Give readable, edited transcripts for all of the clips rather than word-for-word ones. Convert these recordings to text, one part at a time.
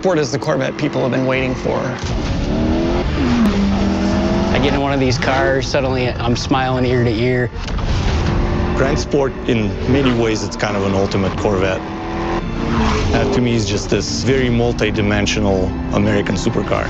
Sport is the Corvette people have been waiting for. I get in one of these cars, suddenly I'm smiling ear to ear. Grand Sport, in many ways, it's kind of an ultimate Corvette. That, to me, is just this very multi-dimensional American supercar.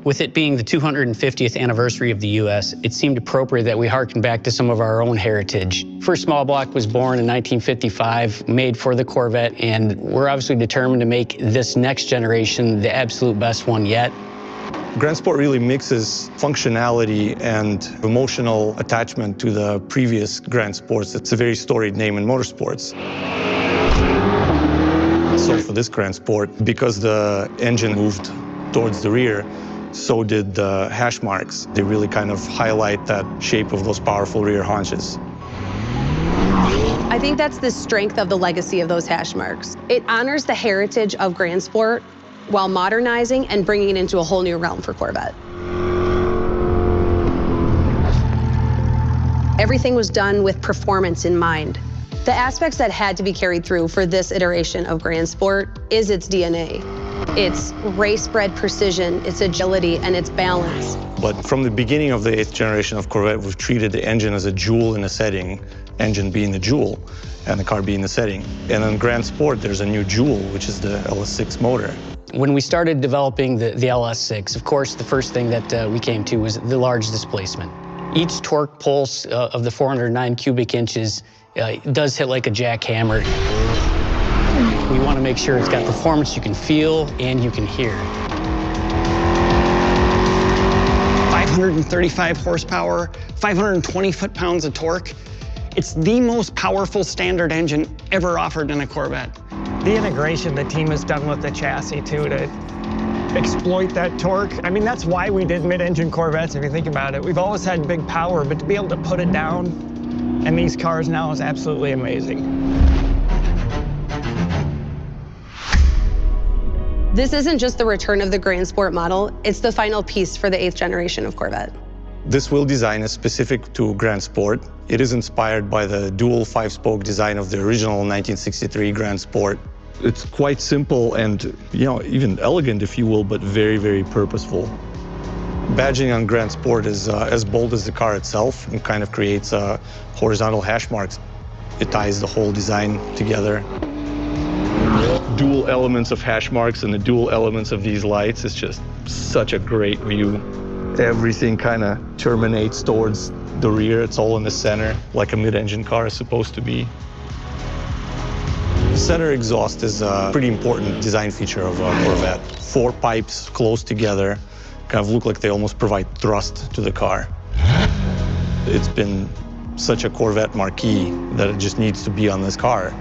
With it being the 250th anniversary of the U.S., it seemed appropriate that we harken back to some of our own heritage. First small block was born in 1955, made for the Corvette, and we're obviously determined to make this next generation the absolute best one yet. Grand Sport really mixes functionality and emotional attachment to the previous Grand Sports. It's a very storied name in motorsports. So for this Grand Sport, because the engine moved towards the rear, so did the hash marks. They really kind of highlight that shape of those powerful rear haunches. I think that's the strength of the legacy of those hash marks. It honors the heritage of Grand Sport while modernizing and bringing it into a whole new realm for Corvette. Everything was done with performance in mind. The aspects that had to be carried through for this iteration of Grand Sport is its DNA. It's race-bred precision, its agility, and its balance. But from the beginning of the 8th generation of Corvette, we've treated the engine as a jewel in a setting, engine being the jewel, and the car being the setting. And in Grand Sport, there's a new jewel, which is the LS6 motor. When we started developing the LS6, of course, the first thing that we came to was the large displacement. Each torque pulse of the 409 cubic inches does hit like a jackhammer. We want to make sure it's got performance you can feel and you can hear. 535 horsepower, 520 foot-pounds of torque. It's the most powerful standard engine ever offered in a Corvette. The integration the team has done with the chassis, too, to exploit that torque. I mean, that's why we did mid-engine Corvettes, if you think about it. We've always had big power, but to be able to put it down in these cars now is absolutely amazing. This isn't just the return of the Grand Sport model, it's the final piece for the 8th generation of Corvette. This wheel design is specific to Grand Sport. It is inspired by the dual 5-spoke design of the original 1963 Grand Sport. It's quite simple and, even elegant, if you will, but very, very purposeful. Badging on Grand Sport is as bold as the car itself and kind of creates horizontal hash marks. It ties the whole design together. Dual elements of hash marks and the dual elements of these lights is just such a great view. Everything kind of terminates towards the rear. It's all in the center, like a mid-engine car is supposed to be. The center exhaust is a pretty important design feature of a Corvette. 4 pipes close together, kind of look like they almost provide thrust to the car. It's been such a Corvette marquee that it just needs to be on this car.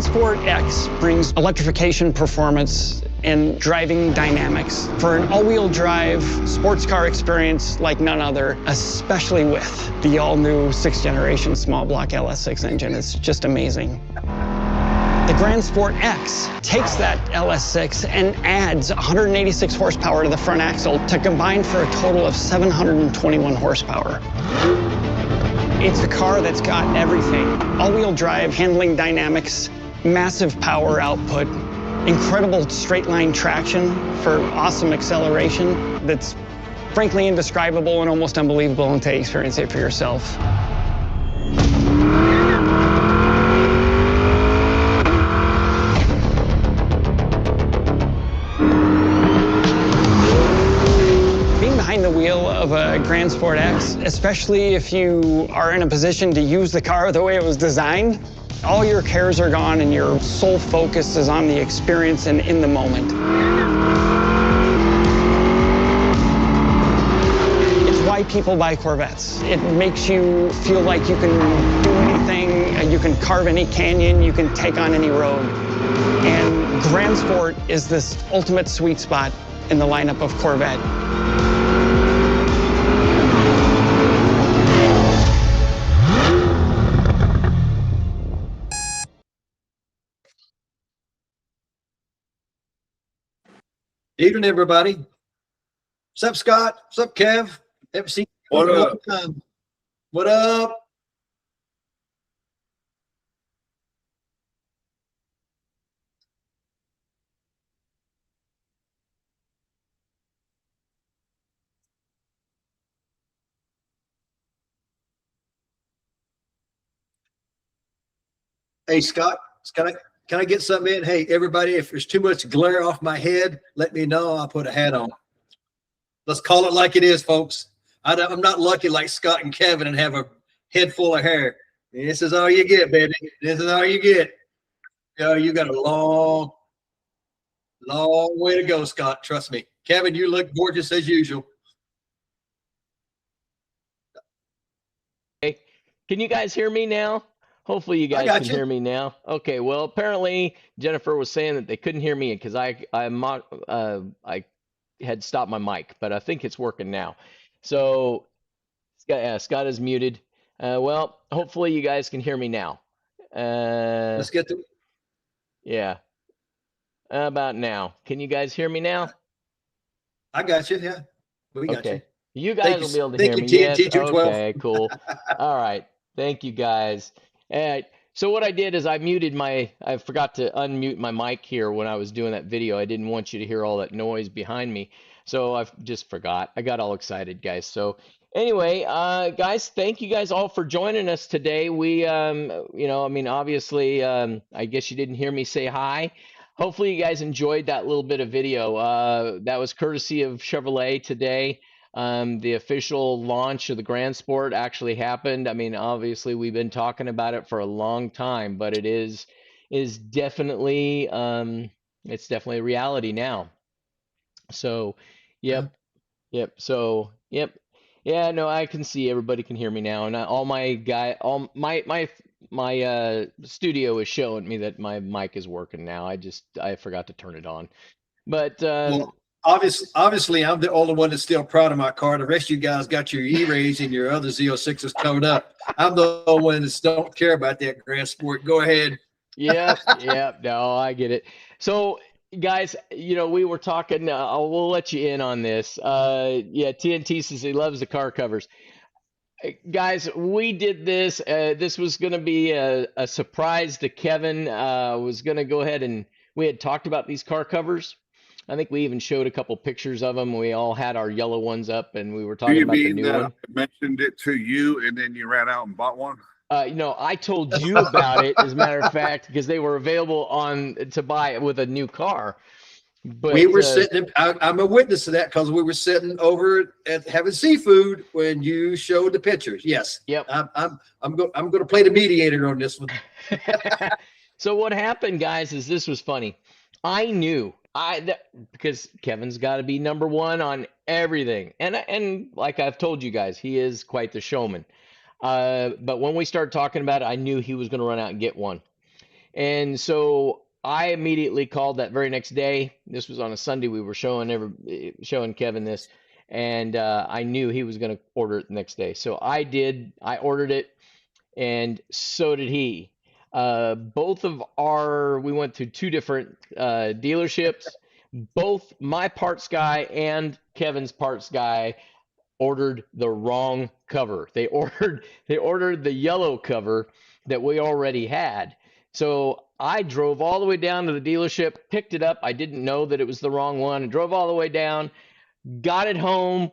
Sport X brings electrification performance and driving dynamics for an all-wheel drive sports car experience like none other, especially with the all-new 6th generation small block LS6 engine. It's just amazing. The Grand Sport X takes that LS6 and adds 186 horsepower to the front axle to combine for a total of 721 horsepower. It's a car that's got everything. All-wheel drive, handling dynamics, massive power output, incredible straight-line traction for awesome acceleration that's frankly indescribable and almost unbelievable until you experience it for yourself. Being behind the wheel of a Grand Sport X, especially if you are in a position to use the car the way it was designed, all your cares are gone and your sole focus is on the experience and in the moment. It's why why people buy Corvettes. It makes you feel like you can do anything, you can carve any canyon, you can take on any road. And Grand Sport is this ultimate sweet spot in the lineup of Corvette. Evening, everybody. What's up, Scott? What's up, Kev? Haven't seen you in a long time. What up? Hey, Scott, can I get something in? Hey, everybody, if there's too much glare off my head, let me know. I'll put a hat on. Let's call it like it is, folks. I'm not lucky like Scott and Kevin and have a head full of hair. This is all you get, baby. This is all you get. Yo, you got a long way to go, Scott. Trust me. Kevin, you look gorgeous as usual. Hey, can you guys hear me now? Hopefully you guys can hear me now. Okay, well, apparently Jennifer was saying that they couldn't hear me because I had stopped my mic, but I think it's working now. So Scott is muted. Well, hopefully you guys can hear me now. Let's get to. Yeah. How about now? Can you guys hear me now? I got you. Yeah, we got you. You guys will be able to hear me. Yes. Okay, cool. All right. Thank you, guys. So what I did is I forgot to unmute my mic here when I was doing that video. I didn't want you to hear all that noise behind me. So I just forgot. I got all excited, guys. So anyway, guys, thank you guys all for joining us today. We, obviously, I guess you didn't hear me say hi. Hopefully you guys enjoyed that little bit of video. That was courtesy of Chevrolet today. The official launch of the Grand Sport actually happened. I mean, obviously we've been talking about it for a long time, but it is definitely it's definitely a reality now. So, yep. So, yep. Yeah, no, I can see everybody can hear me now, and all my studio is showing me that my mic is working now. I forgot to turn it on, but well, obviously, I'm the only one that's still proud of my car. The rest of you guys got your E-Rays and your other Z06s towed up. I'm the only one that don't care about that Grand Sport. Go ahead. Yeah. No, I get it. So, guys, we were talking. We'll let you in on this. TNT says he loves the car covers. Guys, we did this. This was going to be a surprise to Kevin. Was going to go ahead and we had talked about these car covers. I think we even showed a couple pictures of them. We all had our yellow ones up, and we were talking about the new one. I mentioned it to you, and then you ran out and bought one? I told you about it, as a matter of fact, because they were available to buy with a new car. But we were sitting. I'm a witness to that because we were sitting over at having seafood when you showed the pictures. Yes. Yep. I'm going to play the mediator on this one. So what happened, guys, is this was funny. I knew because Kevin's got to be number one on everything, and like I've told you guys, he is quite the showman. But when we started talking about it, I knew he was going to run out and get one, and so I immediately called that very next day. This was on a Sunday. We were showing Kevin this, and I knew he was going to order it the next day. So I did. I ordered it, and so did he. We went to two different dealerships. Both my parts guy and Kevin's parts guy ordered the wrong cover. They ordered the yellow cover that we already had. So I drove all the way down to the dealership, picked it up. I didn't know that it was the wrong one, and drove all the way down, got it home.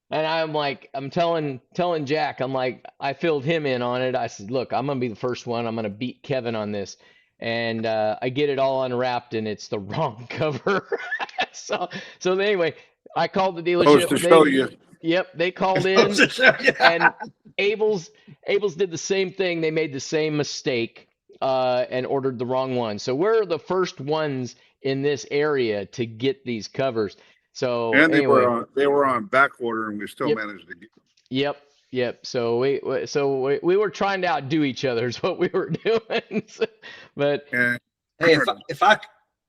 And I'm telling Jack, I filled him in on it. I said, look, I'm going to be the first one. I'm going to beat Kevin on this. And I get it all unwrapped, and it's the wrong cover. So anyway, I called the dealership. To show you. Yep, they called in, and Abel's did the same thing. They made the same mistake and ordered the wrong one. So we're the first ones in this area to get these covers. So and anyway, they were on back order, and we still managed to get them. Yep. Yep. So we were trying to outdo each other is what we were doing. But And Hey,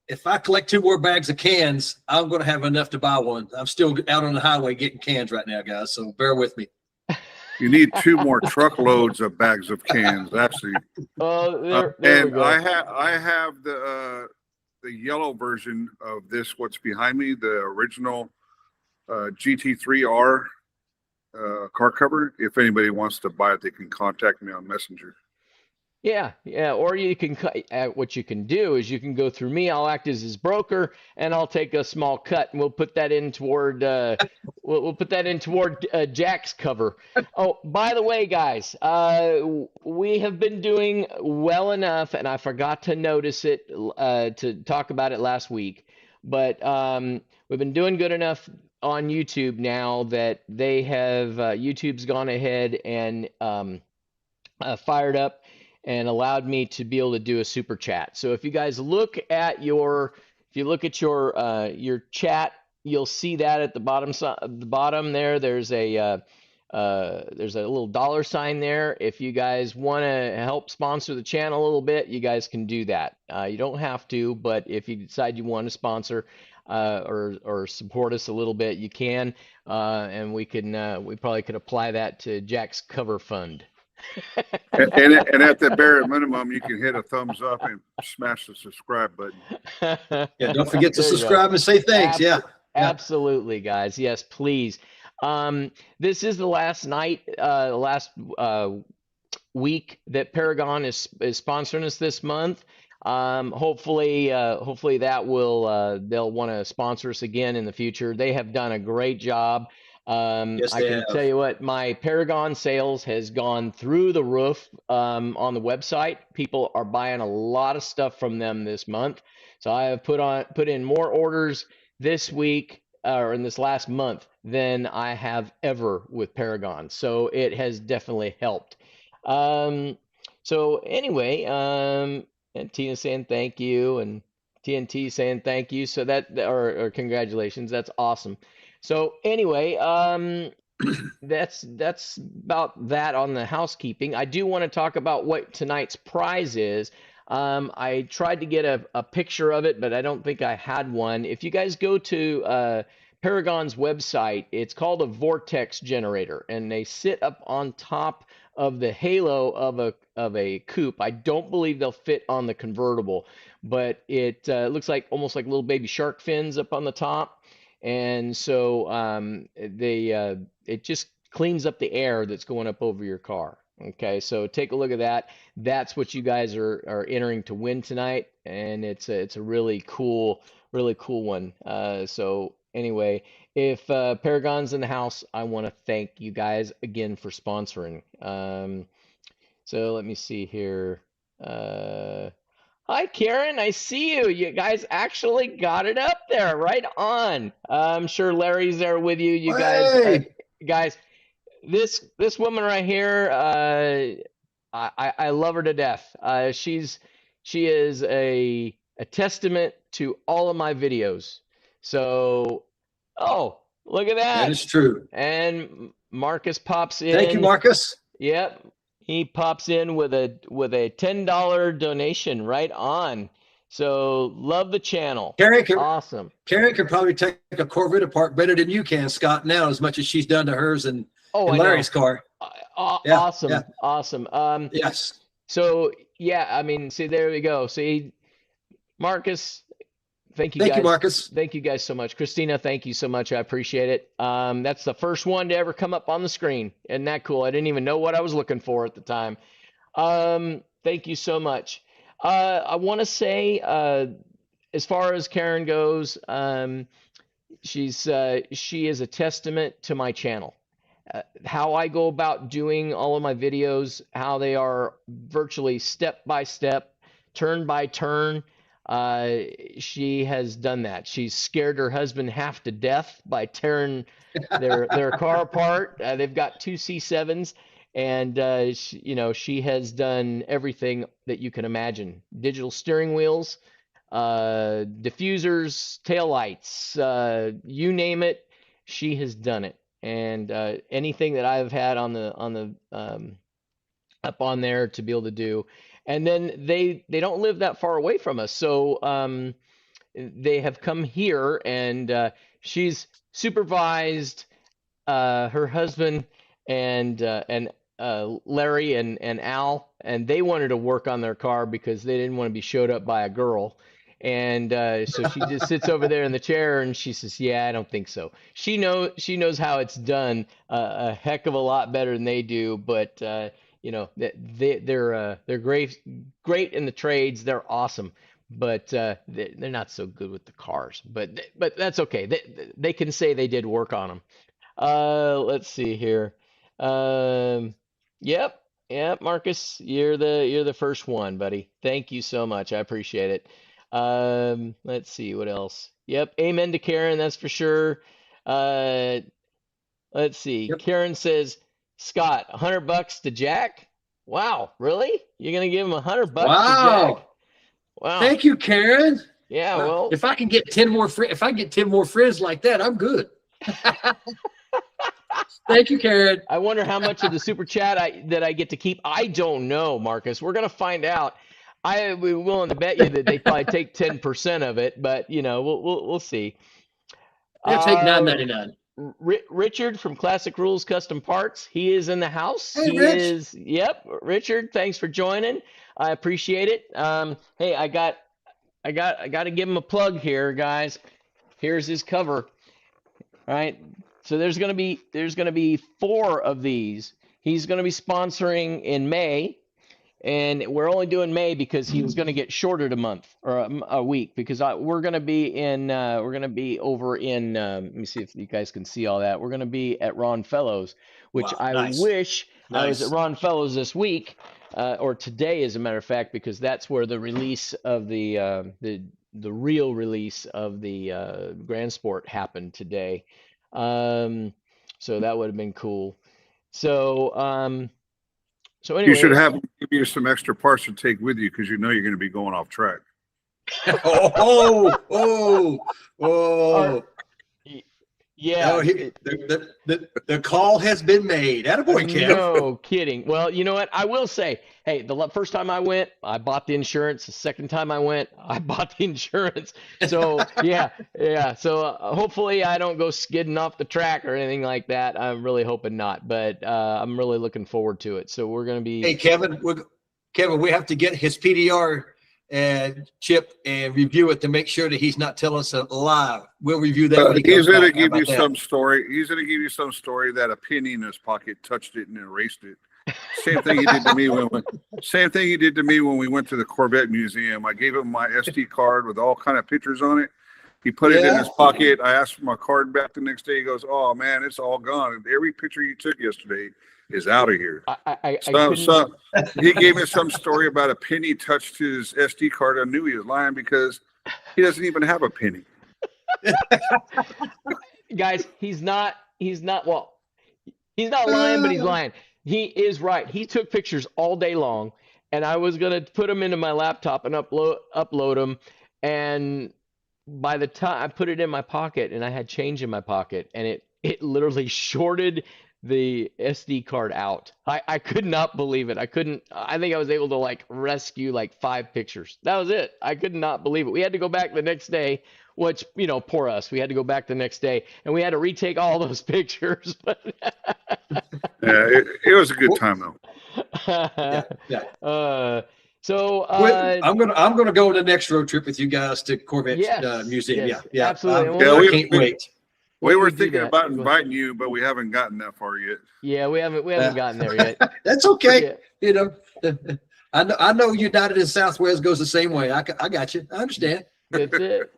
if I collect 2 more bags of cans, I'm going to have enough to buy one. I'm still out on the highway getting cans right now, guys. So bear with me. you need 2 more truckloads of bags of cans, actually. there And we go. I have the yellow version of this. What's behind me, the original GT3R car cover. If anybody wants to buy it, they can contact me on Messenger. Yeah, or you can what you can do is you can go through me. I'll act as his broker, and I'll take a small cut, and we'll put that in toward we'll put that in toward Jack's cover. Oh, by the way, guys, we have been doing well enough, and I forgot to notice it to talk about it last week, but we've been doing good enough on YouTube now that they have YouTube's gone ahead and fired up and allowed me to be able to do a super chat. So if you guys look at your chat, you'll see that at the bottom there. There's a little dollar sign there. If you guys want to help sponsor the channel a little bit, you guys can do that. You don't have to, but if you decide you want to sponsor or support us a little bit, you can, and we probably could apply that to Jack's cover fund. and at the bare minimum, you can hit a thumbs up and smash the subscribe button. Yeah, don't forget to subscribe and say thanks. Absolutely, guys. Yes, please. This is the last night, last week that Paragon is sponsoring us this month. Hopefully that will they'll want to sponsor us again in the future. They have done a great job. Yes, I can tell you what, my Paragon sales has gone through the roof on the website. People are buying a lot of stuff from them this month. So I have put in more orders this week or in this last month than I have ever with Paragon. So it has definitely helped. So anyway, and Tina saying thank you and TNT saying thank you. So or congratulations. That's awesome. So anyway, that's about that on the housekeeping. I do want to talk about what tonight's prize is. I tried to get a picture of it, but I don't think I had one. If you guys go to Paragon's website, it's called a vortex generator, and they sit up on top of the halo of a coupe. I don't believe they'll fit on the convertible, but it looks like almost like little baby shark fins up on the top. And so it just cleans up the air that's going up over your car. Okay, so take a look at that. That's what you guys are entering to win tonight, and it's a really cool one. So anyway, if Paragon's in the house, I want to thank you guys again for sponsoring. So let me see here. Hi, Karen. I see you. You guys actually got it up there. Right on. I'm sure Larry's there with you. You guys, this woman right here, I love her to death. She is a testament to all of my videos. So, oh, look at that. That is true. And Marcus pops in. Thank you, Marcus. Yep. He pops in with a $10 donation. Right on. So love the channel. Awesome. Karen can probably take a Corvette apart better than you can, Scott, now, as much as she's done to hers and Larry's car. Awesome. Yeah. Awesome. Yes. So yeah, I mean, see, there we go. See, Marcus, thank you guys. Thank you, Marcus. Thank you guys so much. Christina, thank you so much. I appreciate it. That's the first one to ever come up on the screen. Isn't that cool? I didn't even know what I was looking for at the time. Thank you so much. I want to say, as far as Karen goes, she is a testament to my channel. How I go about doing all of my videos, how they are virtually step by step, turn by turn. She has done that. She's scared her husband half to death by tearing their car apart. They've got 2 C7s, and she has done everything that you can imagine: digital steering wheels, diffusers, taillights, you name it. She has done it. and anything that I've had on the up on there to be able to do. And then they don't live that far away from us, so they have come here, and she's supervised her husband and Larry and Al, and they wanted to work on their car because they didn't want to be showed up by a girl. And so she just sits over there in the chair and she says, "Yeah, I don't think so." She knows how it's done a heck of a lot better than they do, but you know, they're great in the trades. They're awesome, but they're not so good with the cars. But that's okay. They can say they did work on them. Let's see here. Yep, Marcus, you're the first one, buddy. Thank you so much. I appreciate it. Let's see what else. Yep, amen to Karen, that's for sure. Let's see. Yep. Karen says, Scott, $100 to Jack? Wow, really? You're gonna give him $100 to Jack? Wow. Thank you, Karen. Yeah, well, if I can get 10 more friends like that, I'm good. Thank you, Karen. I wonder how much of the super chat that I get to keep. I don't know, Marcus. We're gonna find out. I would be willing to bet you that they probably take 10% of it, but you know, we'll see. They'll take $9.99. Richard from Classic Rules Custom Parts, he is in the house. Hey, he Rich. is. Yep, Richard. Thanks for joining. I appreciate it. Hey, I got to give him a plug here, guys. Here's his cover. All right. So there's gonna be 4 of these. He's gonna be sponsoring in May, and we're only doing May because he was gonna get shorted a month or a week because we're gonna be over in. Let me see if you guys can see all that. We're gonna be at Ron Fellows, which Wow, I nice. wish I was Nice. at Ron Fellows this week or today, as a matter of fact, because that's where the release of the real release of the Grand Sport happened today. So that would have been cool. So anyway, You should have give you some extra parts to take with you because you know you're going to be going off track. yeah. Oh, the call has been made. Attaboy, Kev. No kidding. Well, you know what? I will say, hey, the first time I went, I bought the insurance. The second time I went, I bought the insurance. So yeah. So hopefully I don't go skidding off the track or anything like that. I'm really hoping not, but I'm really looking forward to it. So we're gonna be. Hey, Kevin, we have to get his PDR and chip and review it to make sure that he's not telling us a lie. We'll review that. When he He's comes going to back. How give you about that? some story. He's going to give you some story that a penny in his pocket touched it and erased it. Same thing he did to me when we went to the Corvette museum. I gave him my SD card with all kind of pictures on it. He put it in his pocket. I asked for my card back the next day. He goes, "Oh man, it's all gone. Every picture you took yesterday is out of here." He gave me some story about a penny touched his SD card. I knew he was lying because he doesn't even have a penny. Guys, he's not lying, but he's lying. He is right. He took pictures all day long, and I was gonna put them into my laptop and upload them. And by the time I put it in my pocket, and I had change in my pocket, and it literally shorted the SD card out. I could not believe it. I think I was able to rescue 5 pictures. That was it. I could not believe it. We had to go back the next day, which, poor us. We had to go back the next day and we had to retake all those pictures. Yeah, it was a good time though. I'm gonna go on the next road trip with you guys to Corvette Museum. Yes, Yeah, absolutely. I can't wait. We were thinking about inviting you, but we haven't gotten that far yet. Yeah, we haven't gotten there yet. That's okay. Yeah. I know United and Southwest goes the same way. I got you. I understand. That's it.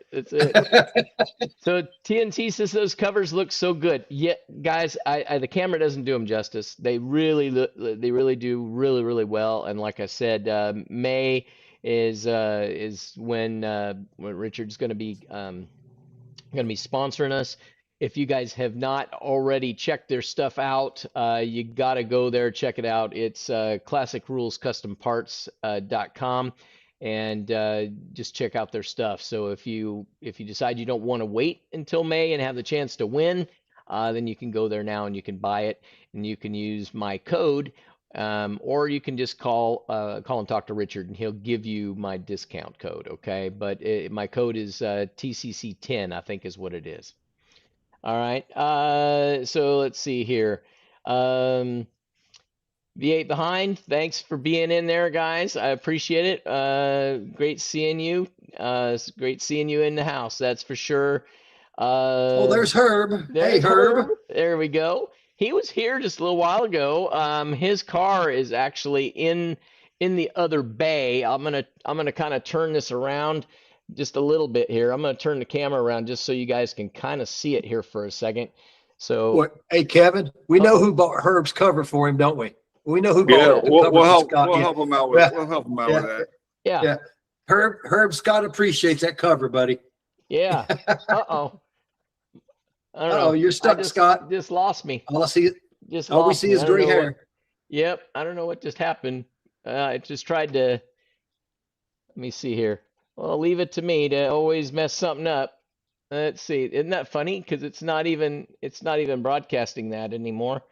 So TNT says those covers look so good. Yeah, guys, the camera doesn't do them justice. They really do really well. And like I said, May is when Richard's going to be sponsoring us. If you guys have not already checked their stuff out, you got to go there, check it out. It's classicrulescustomparts.com. And just check out their stuff. So if you decide you don't want to wait until May and have the chance to win, then you can go there now and you can buy it, and you can use my code, or you can just call and talk to Richard, and he'll give you my discount code. Okay, but my code is TCC10, I think is what it is. All right. So let's see here. V8 Behind, thanks for being in there, guys. I appreciate it. Great seeing you. It's great seeing you in the house, that's for sure. Oh, there's Herb. Hey, Herb. There we go. He was here just a little while ago. His car is actually in the other bay. I'm gonna kind of turn this around just a little bit here. I'm gonna turn the camera around just so you guys can kind of see it here for a second. So, what? Hey, Kevin, we know who bought Herb's cover for him, don't we? We know who bought Yeah, the cover we'll for help. Scott. We'll Yeah. help him out with. We'll help him out with that. yeah. Herb Scott appreciates that cover, buddy. Yeah. Uh-oh. I don't know. Oh, you're stuck, Scott. Just lost me. All I see, Just all we lost see me. is I don't gray know hair. what- Yep. I don't know what just happened. It just tried to. Let me see here. Well, leave it to me to always mess something up. Let's see. Isn't that funny? Because it's not even broadcasting that anymore.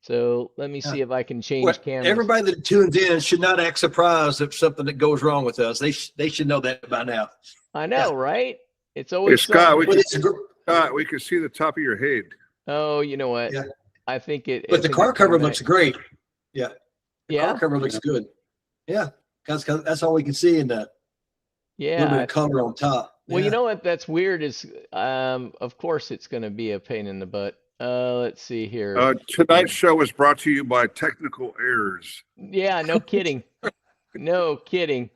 So let me see if I can change Well, cameras. everybody that tunes in should not act surprised if something that goes wrong with us. They should know that by now. I know, right? It's Hey, always Scott, something. we can see the top of your head. Oh, you know what? Yeah. I think it. But the car cover looks great. Yeah. The Yeah. car cover looks good. Yeah. Because that's all we can see in the little bit Yeah. of color on top. Well, Yeah. you know what? That's weird. Is of course it's going to be a pain in the butt. Let's see here. Tonight's show is brought to you by Technical Errors. Yeah, no kidding. No kidding.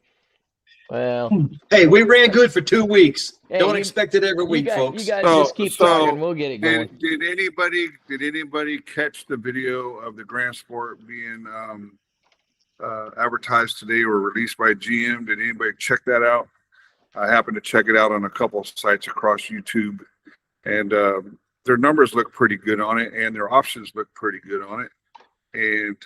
Well, Hey, we ran good for 2 weeks. Hey, Don't you- expect it every week, you folks. guys So- just keep so talking. We'll get it going. Did anybody catch the video of the Grand Sport being advertised today or released by GM? Did anybody check that out? I happened to check it out on a couple of sites across YouTube, and their numbers look pretty good on it, and their options look pretty good on it. And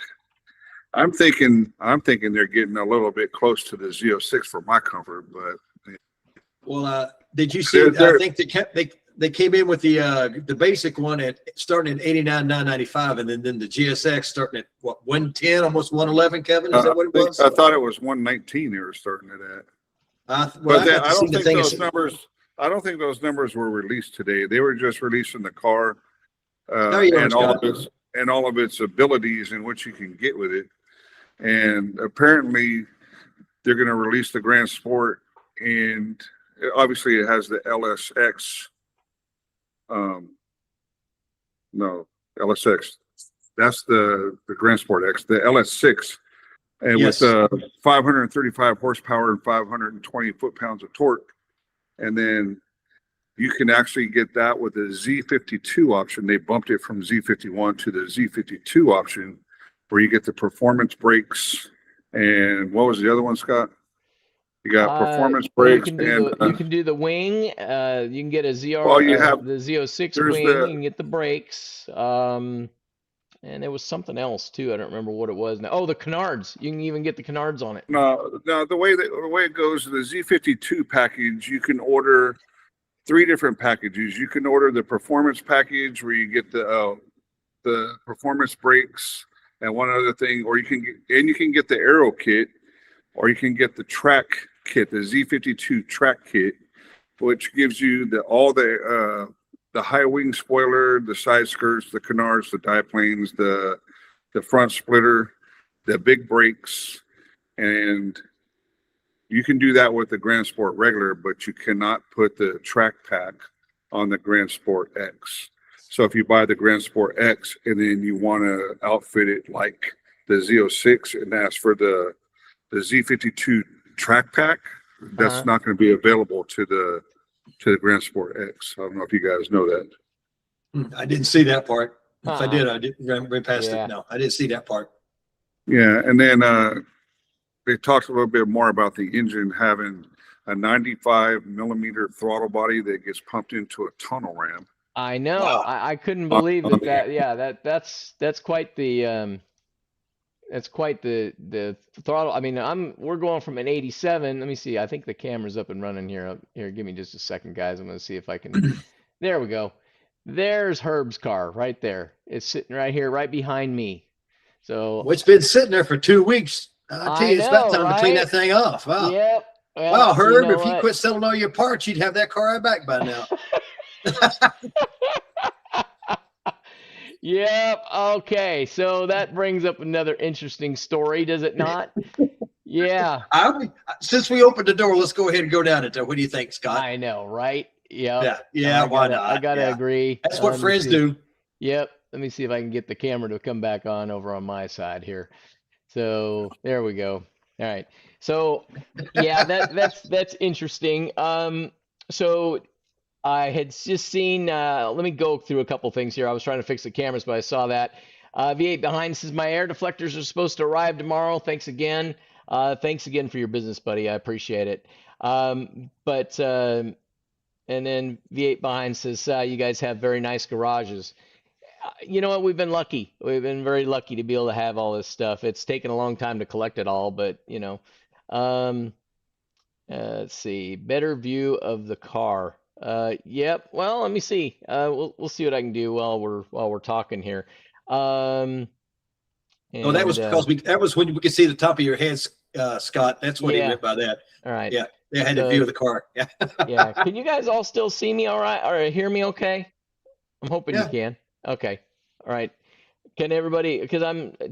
I'm thinking they're getting a little bit close to the Z06 for my comfort, but Well, did you see? I think they came in with the basic one at starting at $89,995, and then the GSX starting at what, 110, almost 111. Kevin, is that what it was? I thought it was 119 they were starting it at. Well, But I don't think those numbers. I don't think those numbers were released today. They were just releasing the car and all of its abilities and what you can get with it. And apparently, they're going to release the Grand Sport, and obviously, it has the LSX. No, LSX. That's the Grand Sport X. The LS6. And Yes. with 535 horsepower and 520 foot-pounds of torque. And then you can actually get that with the Z52 option. They bumped it from Z51 to the Z52 option, where you get the performance brakes. And what was the other one, Scott? You got performance brakes, you can do the wing. You can get a ZR. Well, you have the Z06 there's wing. the- You can get the brakes. And there was something else too. I don't remember what it was now. Oh, the canards. You can even get the canards on it. No, the way it goes, the Z52 package, you can order 3 different packages. You can order the performance package where you get the performance brakes and one other thing, or you can get the aero kit, or you can get the track kit, the Z52 track kit, which gives you all the high wing spoiler, the side skirts, the canards, the diplanes, the front splitter, the big brakes, and you can do that with the Grand Sport regular, but you cannot put the track pack on the Grand Sport X. So if you buy the Grand Sport X and then you want to outfit it like the Z06 and ask for the Z52 track pack, that's not going to be available to the Grand Sport X. I don't know if you guys know that. I didn't see that part. If I did, I didn't run past Yeah. it. No, I didn't see that part. Yeah, and then they talked a little bit more about the engine having a 95 millimeter throttle body that gets pumped into a tunnel ram. I know. Wow. I couldn't believe that. Yeah, that's quite the throttle. I mean, we're going from an 87. Let me see. I think the camera's up and running here. Here, give me just a second, guys. I'm going to see if I can. There we go. There's Herb's car right there. It's sitting right here, right behind me. So well, it's been sitting there for 2 weeks. I tell you, it's about time to clean that thing off. Wow. Yep. Well, wow, Herb, you know if you quit selling all your parts, you'd have that car back by now. Yep. Okay. So that brings up another interesting story, does it not? Yeah. Since we opened the door, let's go ahead and go down it. What do you think, Scott? I know, right? Yep. Yeah. Why not? I gotta agree. That's what friends do. Yep. Let me see if I can get the camera to come back on over on my side here. So there we go. All right. So yeah, that's interesting. So I had just seen, let me go through a couple things here. I was trying to fix the cameras, but I saw that. V8 behind says, my air deflectors are supposed to arrive tomorrow. Thanks again. Thanks again for your business, buddy. I appreciate it. And then V8 behind says, you guys have very nice garages. You know what? We've been lucky. We've been very lucky to be able to have all this stuff. It's taken a long time to collect it all, but you know, let's see, better view of the car. Yep. Well, let me see. We'll see what I can do while we're talking here. That was because that was when we could see the top of your head, Scott. That's what he meant by that. All right. Yeah. They had a view of the car. Yeah. Yeah. Can you guys all still see me all right, or hear me okay? I'm hoping you can. Okay. All right. Can everybody, because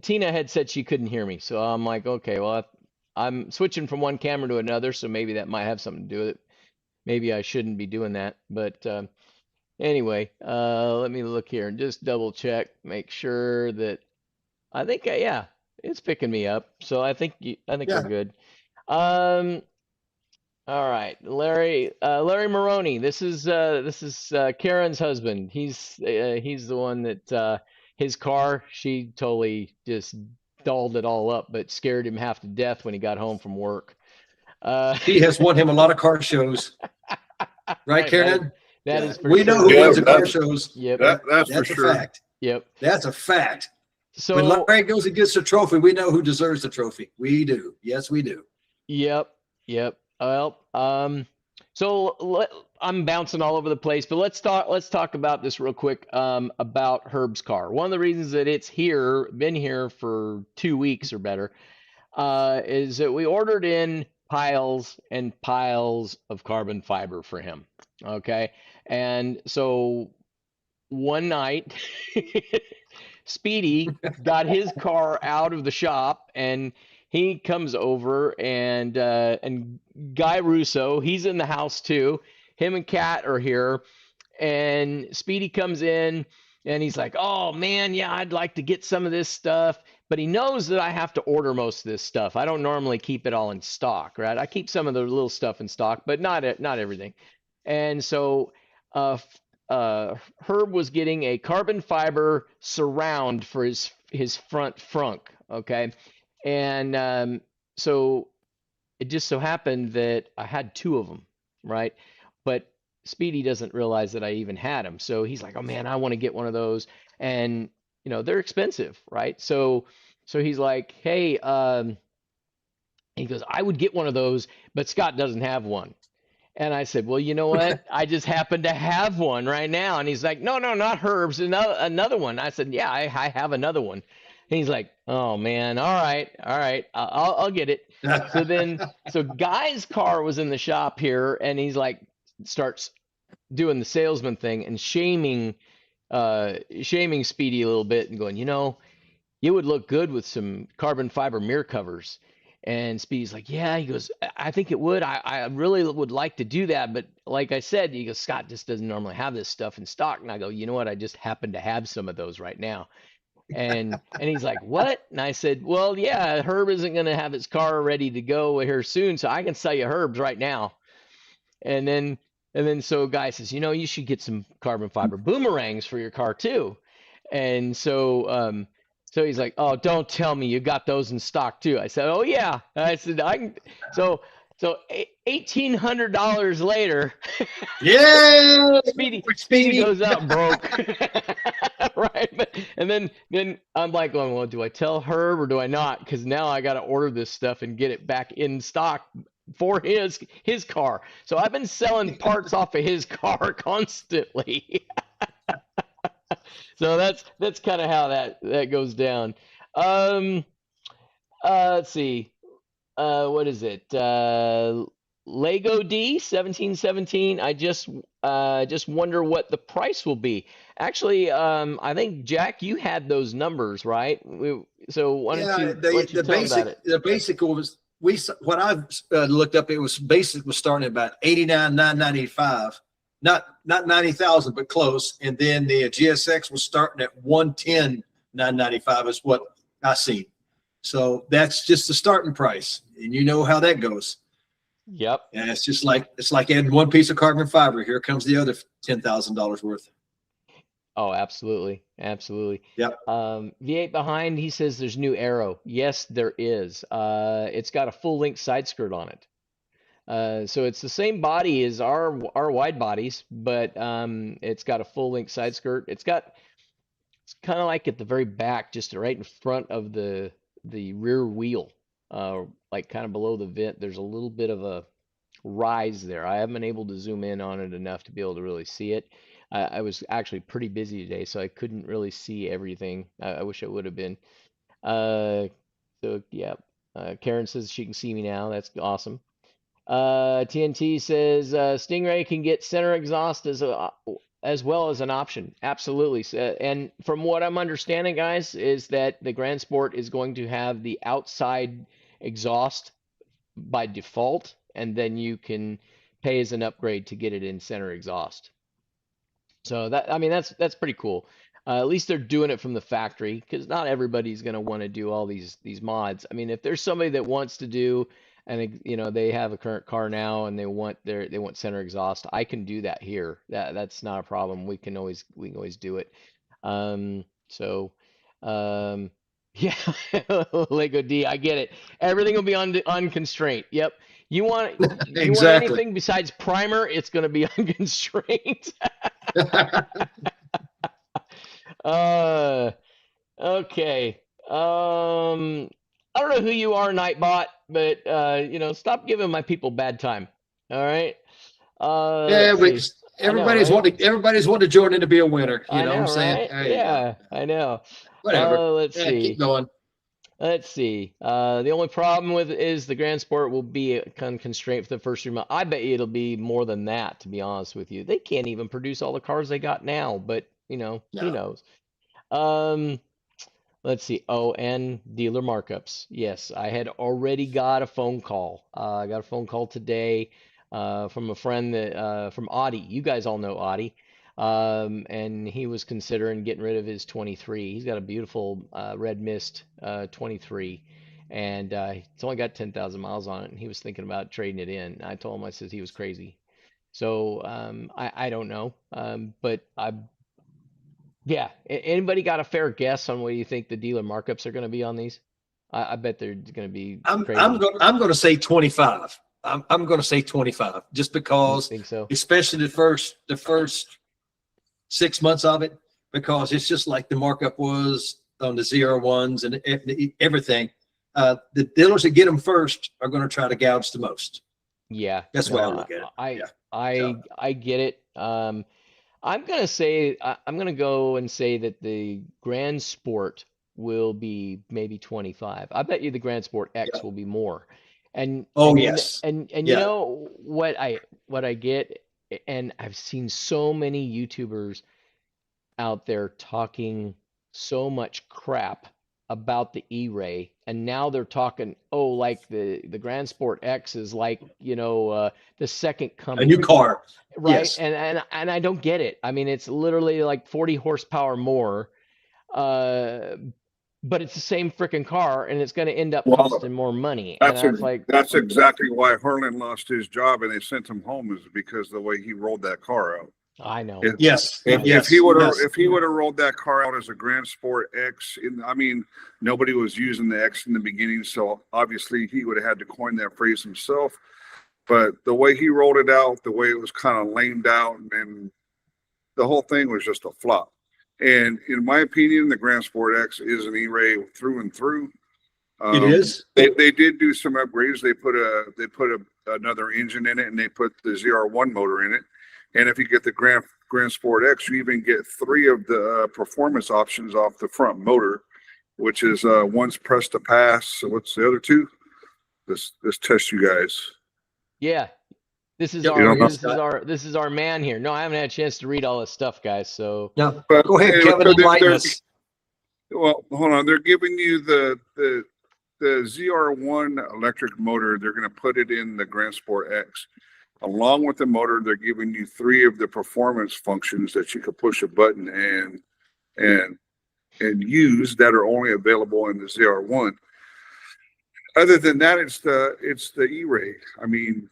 Tina had said she couldn't hear me. So I'm like, okay, well, I'm switching from one camera to another. So maybe that might have something to do with it. Maybe I shouldn't be doing that. But anyway, let me look here and just double check, make sure that I think, yeah, it's picking me up. So I think we're good. All right, Larry Maroney. This is Karen's husband. He's the one that his car, she totally just dolled it all up, but scared him half to death when he got home from work. He has won him a lot of car shows, right, Karen? That is for we know who wins the car shows. Yep, that's for sure. Fact. Yep, that's a fact. So when Larry goes and gets a trophy, we know who deserves the trophy. We do. Yes, we do. Yep. Well, so I'm bouncing all over the place, but let's talk about this real quick, about Herb's car. One of the reasons that it's been here for 2 weeks or better, is that we ordered in piles and piles of carbon fiber for him. Okay. And so one night, Speedy got his car out of the shop and he comes over and Guy Russo, he's in the house too. Him and Kat are here, and Speedy comes in and he's like, "Oh man, yeah, I'd like to get some of this stuff." But he knows that I have to order most of this stuff. I don't normally keep it all in stock, right? I keep some of the little stuff in stock, but not everything. And so Herb was getting a carbon fiber surround for his front frunk, okay? And so it just so happened that I had 2 of them, right? But Speedy doesn't realize that I even had them. So he's like, "Oh man, I want to get one of those." And you know, they're expensive, right? So he's like, "Hey," he goes, "I would get one of those, but Scott doesn't have one." And I said, "Well, you know what? I just happen to have one right now." And he's like, "No, not Herb's, another one." I said, "Yeah, I have another one." And he's like, "Oh man, all right, I'll get it." So Guy's car was in the shop here, and he's like, starts doing the salesman thing and shaming Speedy a little bit and going, "You know, you would look good with some carbon fiber mirror covers." And Speedy's like, "Yeah," he goes, "I think it would. I really would like to do that. But like I said," he goes, "Scott just doesn't normally have this stuff in stock." And I go, "You know what? I just happen to have some of those right now." And he's like, "What?" And I said, "Well, yeah, Herb isn't going to have his car ready to go here soon, so I can sell you Herb's right now." And then so Guy says, "You know, you should get some carbon fiber boomerangs for your car too." And so he's like, "Oh, don't tell me you got those in stock too." I said, "Oh yeah." I said, "I can." So $1,800 later, yeah, Speedy goes out broke. Right. And then I'm like going, "Well, do I tell Herb or do I not? Because now I got to order this stuff and get it back in stock for his car." So I've been selling parts off of his car constantly. So that's kind of how that goes down. Let's see. What is it? Lego D 1717. I just wonder what the price will be. Actually, I think Jack, you had those numbers, right? So why don't you tell them about it? The basic was what I looked up. It was starting at about 89,995, not 90,000, but close. And then the GSX was starting at 110,995 is what I seen. So that's just the starting price, and you know how that goes. Yep. And it's like adding one piece of carbon fiber. Here comes the other $10,000 worth. Oh, absolutely. Absolutely. Yep. V8 behind, he says there's new aero. Yes, there is. It's got a full length side skirt on it. So it's the same body as our wide bodies, but it's got a full length side skirt. It's kind of like at the very back, just right in front of the rear wheel, like kind of below the vent. There's a little bit of a rise there. I haven't been able to zoom in on it enough to be able to really see it. I was actually pretty busy today, so I couldn't really see everything. I wish I would have been. So yeah, Karen says she can see me now. That's awesome. TNT says Stingray can get center exhaust as well as an option. Absolutely. And from what I'm understanding, guys, is that the Grand Sport is going to have the outside exhaust by default, and then you can pay as an upgrade to get it in center exhaust. So that's pretty cool. At least they're doing it from the factory, because not everybody's going to want to do all these mods. I mean, if there's somebody that wants to do, and they have a current car now and they want center exhaust, I can do that here. That's not a problem. We can always do it. Yeah, Lego D, I get it. Everything will be on constraint. Yep. You want anything besides primer, it's going to be on constraint. Okay. I don't know who you are, Nightbot, but stop giving my people bad time. All right. Everybody's wanting to join in to be a winner. You know what I'm saying? Right? Yeah, I know. Whatever. Let's see. Keep going. Let's see. The only problem is the Grand Sport will be a constraint for the first 3 months. I bet you it'll be more than that, to be honest with you. They can't even produce all the cars they got now, but who knows? Let's see. Oh, and dealer markups. Yes, I had already got a phone call. I got a phone call today from a friend from Audi. You guys all know Audi. And he was considering getting rid of his 23. He's got a beautiful red mist 23, and it's only got 10,000 miles on it, and he was thinking about trading it in. I told him, I said he was crazy. So I don't know, but yeah. Anybody got a fair guess on what you think the dealer markups are going to be on these? I bet they're going to be crazy. I'm going to say 25. I'm going to say 25, just because, think so? Especially the first 6 months of it, because it's just like the markup was on the 01s and everything. The dealers that get them first are going to try to gouge the most. Yeah, that's why I look at it. I get it. I'm gonna go and say that the Grand Sport will be maybe 25. I bet you the Grand Sport X will be more. Yes. And you know what I get, and I've seen so many YouTubers out there talking so much crap about the E-Ray, and now they're talking, like the Grand Sport X is like, the second coming. A new car. Right. Yes. And I don't get it. I mean, it's literally like 40 horsepower more, but it's the same freaking car, and it's going to end up costing more money. That's exactly why Harlan lost his job and they sent him home, is because of the way he rolled that car out. I know. If he would have rolled that car out as a Grand Sport X, nobody was using the X in the beginning, so obviously he would have had to coin that phrase himself. But the way he rolled it out, the way it was kind of lamed out, and the whole thing was just a flop. And in my opinion, the Grand Sport X is an E-Ray through and through. It is. They did do some upgrades. They put another engine in it, and they put the ZR1 motor in it. And if you get the Grand Grand Sport X, you even get 3 of the performance options off the front motor, which is one's press to pass. So what's the other 2? Let's test you guys. Yeah. This is our man here. No, I haven't had a chance to read all this stuff, guys. So no, go ahead, Kevin. Enlighten us. Well, hold on. They're giving you the ZR1 electric motor. They're going to put it in the Grand Sport X. Along with the motor, they're giving you 3 of the performance functions that you can push a button and use that are only available in the ZR1. Other than that, it's the E-Ray. I mean,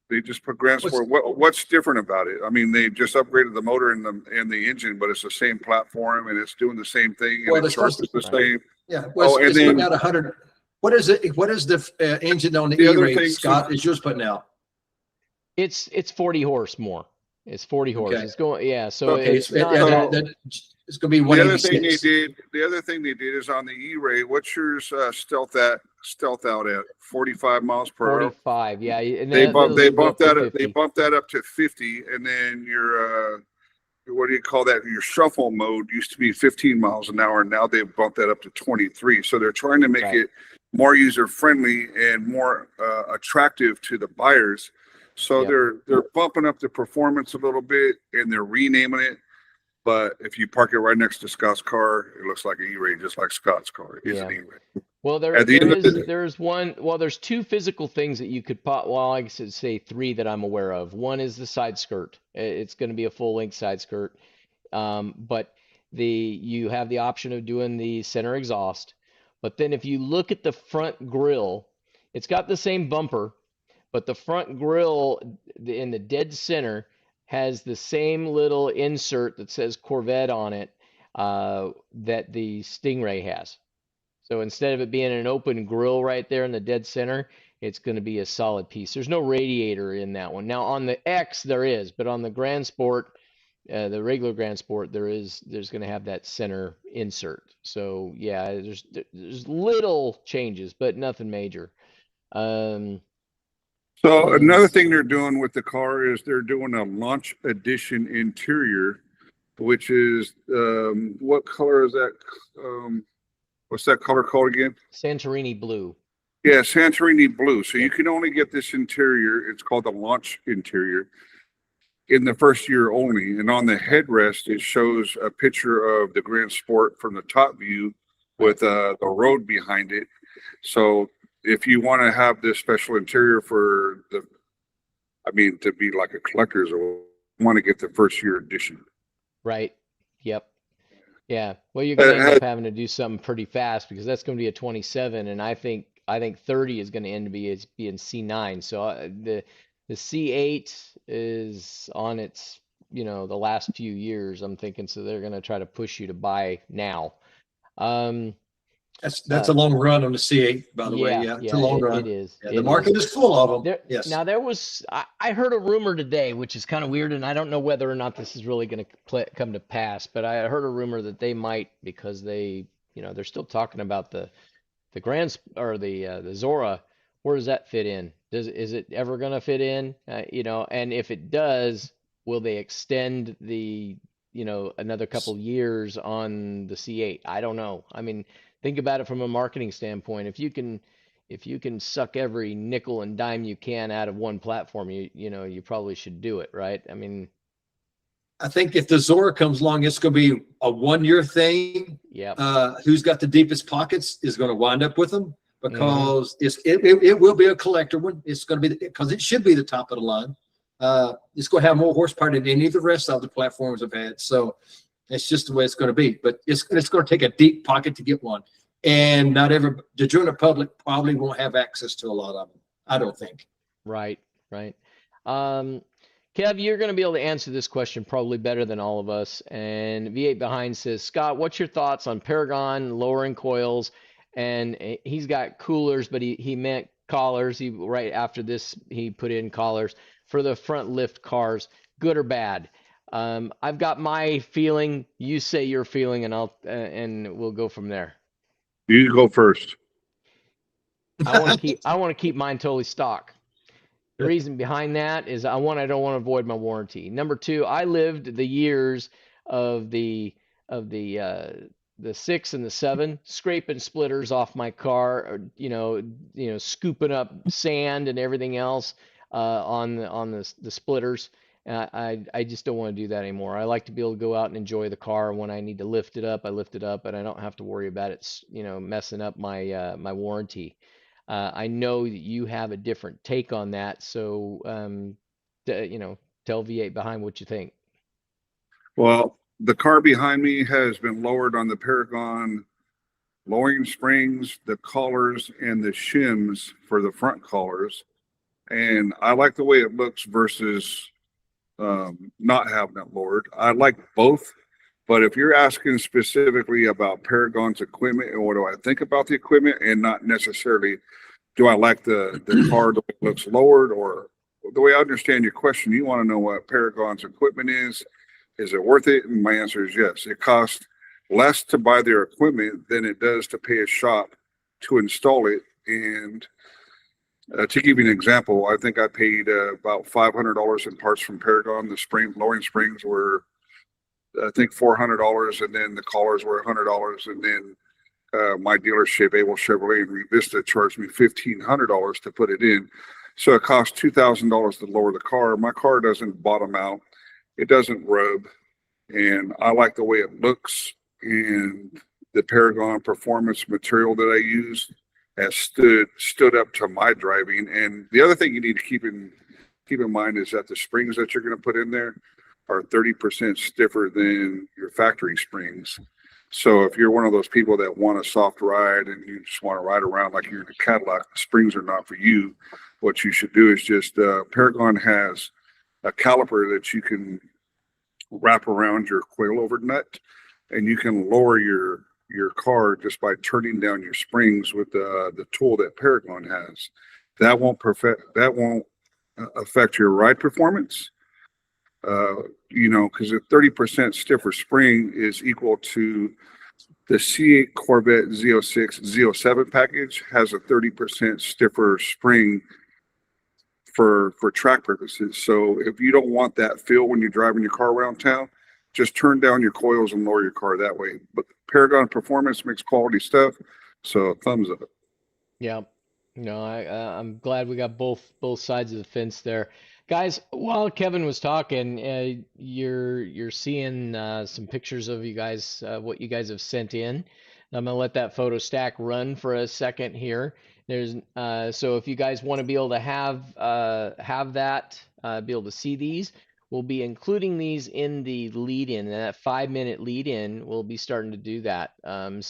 they just put Grand Sport. What's different about it? I mean, they just upgraded the motor and the engine, but it's the same platform and it's doing the same thing. And it charges the same. Yeah. Well, it's putting out 100. What is it? What is the engine on the E-Ray, Scott? Is yours putting out? It's 40 horse more. It's 40 horse. Okay. It's going, yeah. So okay. it's not, it's going to be 186. The other thing they did is on the E-Ray. What's yours stealth out at? 45 miles per hour. 45. Yeah. And they bumped that up to 50, and then your what do you call that? Your shuffle mode used to be 15 miles an hour, and now they've bumped that up to 23. So they're trying to make it more user friendly and more attractive to the buyers. So they're bumping up the performance a little bit, and they're renaming it. But if you park it right next to Scott's car, it looks like an E-Ray, just like Scott's car. It's an E-Ray. Well, there's 2 physical things that you could pop. Well, I could say 3 that I'm aware of. One is the side skirt. It's going to be a full length side skirt, but you have the option of doing the center exhaust. But then if you look at the front grille, it's got the same bumper, but the front grille in the dead center has the same little insert that says Corvette on it that the Stingray has. So instead of it being an open grill right there in the dead center, it's going to be a solid piece. There's no radiator in that one. Now on the X there is, but on the Grand Sport, the regular Grand Sport, there's going to have that center insert. So yeah, there's little changes, but nothing major. So another thing they're doing with the car is they're doing a launch edition interior, which is what color is that? What's that color called again? Santorini blue. Yeah, Santorini blue. So you can only get this interior. It's called the launch interior in the first year only. And on the headrest, it shows a picture of the Grand Sport from the top view with the road behind it. So if you want to have this special interior to be like a collector's, or want to get the first year edition. Right. Yep. Yeah. Well, you're going to end up having to do something pretty fast because that's going to be a 27, and I think 30 is going to end up being C9. So the C8 is on its the last few years, I'm thinking. So they're going to try to push you to buy now. That's a long run on the C8, by the way. Yeah, it's a long run. It is. Yeah, the market is full of them. Yes. Now I heard a rumor today, which is kind of weird, and I don't know whether or not this is really going to come to pass. But I heard a rumor that they might, because they're still talking about the Grand or the Zora. Where does that fit in? Is it ever going to fit in? And if it does, will they extend the another couple years on the C8? I don't know. I mean, think about it from a marketing standpoint. If you can suck every nickel and dime you can out of one platform, you probably should do it, right? I mean, I think if the Zora comes along, it's going to be a 1-year thing. Yeah. Who's got the deepest pockets is going to wind up with them, because it will be a collector one. It's going to be because it should be the top of the line. It's going to have more horsepower than any of the rest of the platforms have had. So it's just the way it's going to be. But it's going to take a deep pocket to get one. And the general public probably won't have access to a lot of them, I don't think. Right. Kev, you're going to be able to answer this question probably better than all of us. And V8 Behind says, Scott, what's your thoughts on Paragon lowering coils? And he's got coolers, but he meant collars. Right after this, he put in collars for the front lift cars. Good or bad? I've got my feeling. You say your feeling, and we'll go from there. You go first. I want to keep mine totally stock. The reason behind that is I don't want to avoid my warranty. Number two, I lived the years of the 6 and the 7 scraping splitters off my car, or, scooping up sand and everything else on the splitters. I just don't want to do that anymore. I like to be able to go out and enjoy the car. When I need to lift it up, I lift it up, and I don't have to worry about it, messing up my my warranty. I know that you have a different take on that, so tell V8 behind what you think. Well, the car behind me has been lowered on the Paragon lowering springs, the collars, and the shims for the front collars, and I like the way it looks versus not having it lowered. I like both, but if you're asking specifically about Paragon's equipment and what do I think about the equipment, and not necessarily do I like the car the way it looks lowered, or the way I understand your question, you want to know what Paragon's equipment is it worth it? And my answer is yes. It costs less to buy their equipment than it does to pay a shop to install it. And to give you an example, I think I paid about $500 in parts from Paragon. The lowering springs were, I think, $400, and then the collars were $100, and then my dealership, Able Chevrolet in Revista, charged me $1,500 to put it in. So it cost $2,000 to lower the car. My car doesn't bottom out. It doesn't rub. And I like the way it looks. And the Paragon performance material that I use has stood up to my driving. And the other thing you need to keep in mind is that the springs that you're going to put in there are 30% stiffer than your factory springs. So if you're one of those people that want a soft ride and you just want to ride around like you're in a Cadillac, the springs are not for you. What you should do is just, Paragon has a caliper that you can wrap around your coilover nut, and you can lower your car just by turning down your springs with the tool that Paragon has. That won't affect your ride performance. Because a 30% stiffer spring is equal to the C8 Corvette Z06 Z07 package has a 30% stiffer spring for track purposes. So if you don't want that feel when you're driving your car around town, just turn down your coils and lower your car that way. But Paragon Performance makes quality stuff, so thumbs up. Yeah, no, I'm glad we got both sides of the fence there. Guys, while Kevin was talking, you're seeing some pictures of you guys, what you guys have sent in. I'm gonna let that photo stack run for a second here. There's so if you guys want to be able to have that, be able to see these, we'll be including these in the lead-in. And that 5-minute lead-in, we'll be starting to do that. And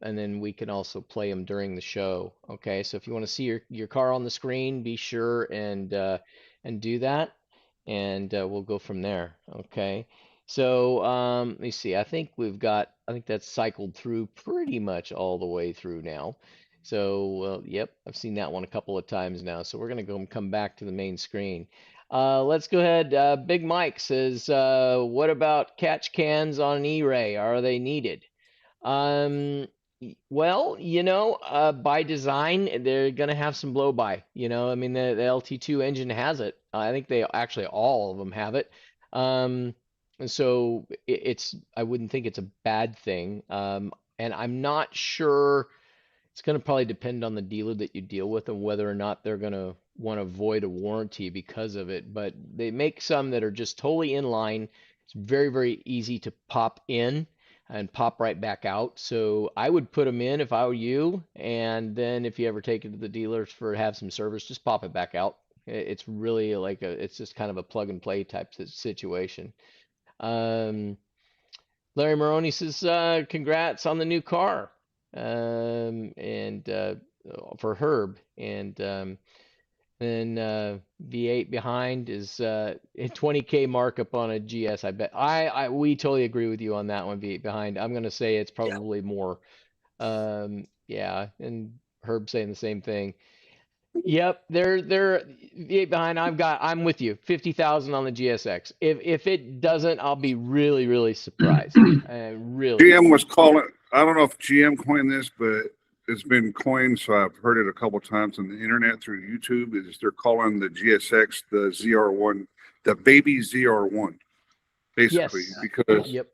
then we can also play them during the show. Okay, so if you want to see your car on the screen, be sure and do that, and we'll go from there. Okay, so let me see. I think that's cycled through pretty much all the way through now. So yep, I've seen that one a couple of times now. So we're gonna go and come back to the main screen. Let's go ahead. Big Mike says, what about catch cans on an E-Ray? Are they needed? Well, by design, they're going to have some blow by, I mean, the LT2 engine has it. I think all of them have it. So I wouldn't think it's a bad thing. And I'm not sure, it's going to probably depend on the dealer that you deal with and whether or not they're going to want to void a warranty because of it. But they make some that are just totally in line. It's very, very easy to pop in and pop right back out. So I would put them in if I were you. And then if you ever take it to the dealers have some service, just pop it back out. It's really it's just kind of a plug and play type situation. Larry Maroney says, congrats on the new car. And for Herb, and then V8 behind is a 20K markup on a GS. I bet we totally agree with you on that one. V8 behind. I'm gonna say it's probably more. Yeah, and Herb saying the same thing. Yep, they're V8 behind. I'm with you. 50,000 on the GSX. If it doesn't, I'll be really, really surprised. Really. GM was calling. I don't know if GM coined this, but it's been coined, so I've heard it a couple times on the internet through YouTube, is they're calling the GSX the ZR1, the baby ZR1, basically, Yes.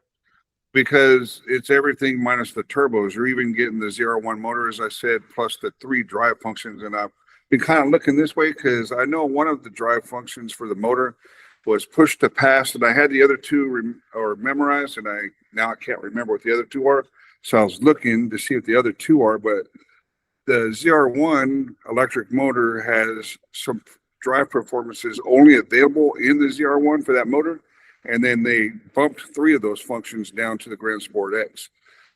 because it's everything minus the turbos. You're even getting the ZR1 motor, as I said, plus the 3 drive functions. And I've been kind of looking this way because I know one of the drive functions for the motor was push to pass, and I had the other 2 memorized, and now I can't remember what the other 2 are. So I was looking to see what the other 2 are, but the ZR1 electric motor has some drive performances only available in the ZR1 for that motor. And then they bumped 3 of those functions down to the Grand Sport X.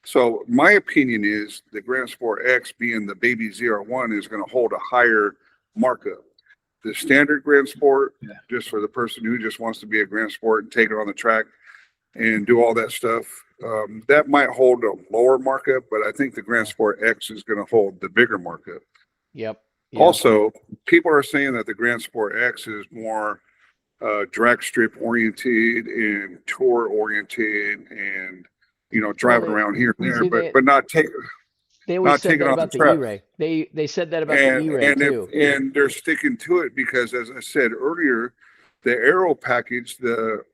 So my opinion is the Grand Sport X, being the baby ZR1, is going to hold a higher markup. The standard Grand Sport, just for the person who just wants to be a Grand Sport and take it on the track and do all that stuff, that might hold a lower markup, but I think the Grand Sport X is going to hold the bigger markup. Yep. Also, people are saying that the Grand Sport X is more drag strip oriented and tour oriented, and driving around here and there, but not take. They always said that about the E-Ray. They said that about the E-Ray too. And they're sticking to it because, as I said earlier, the aero package, what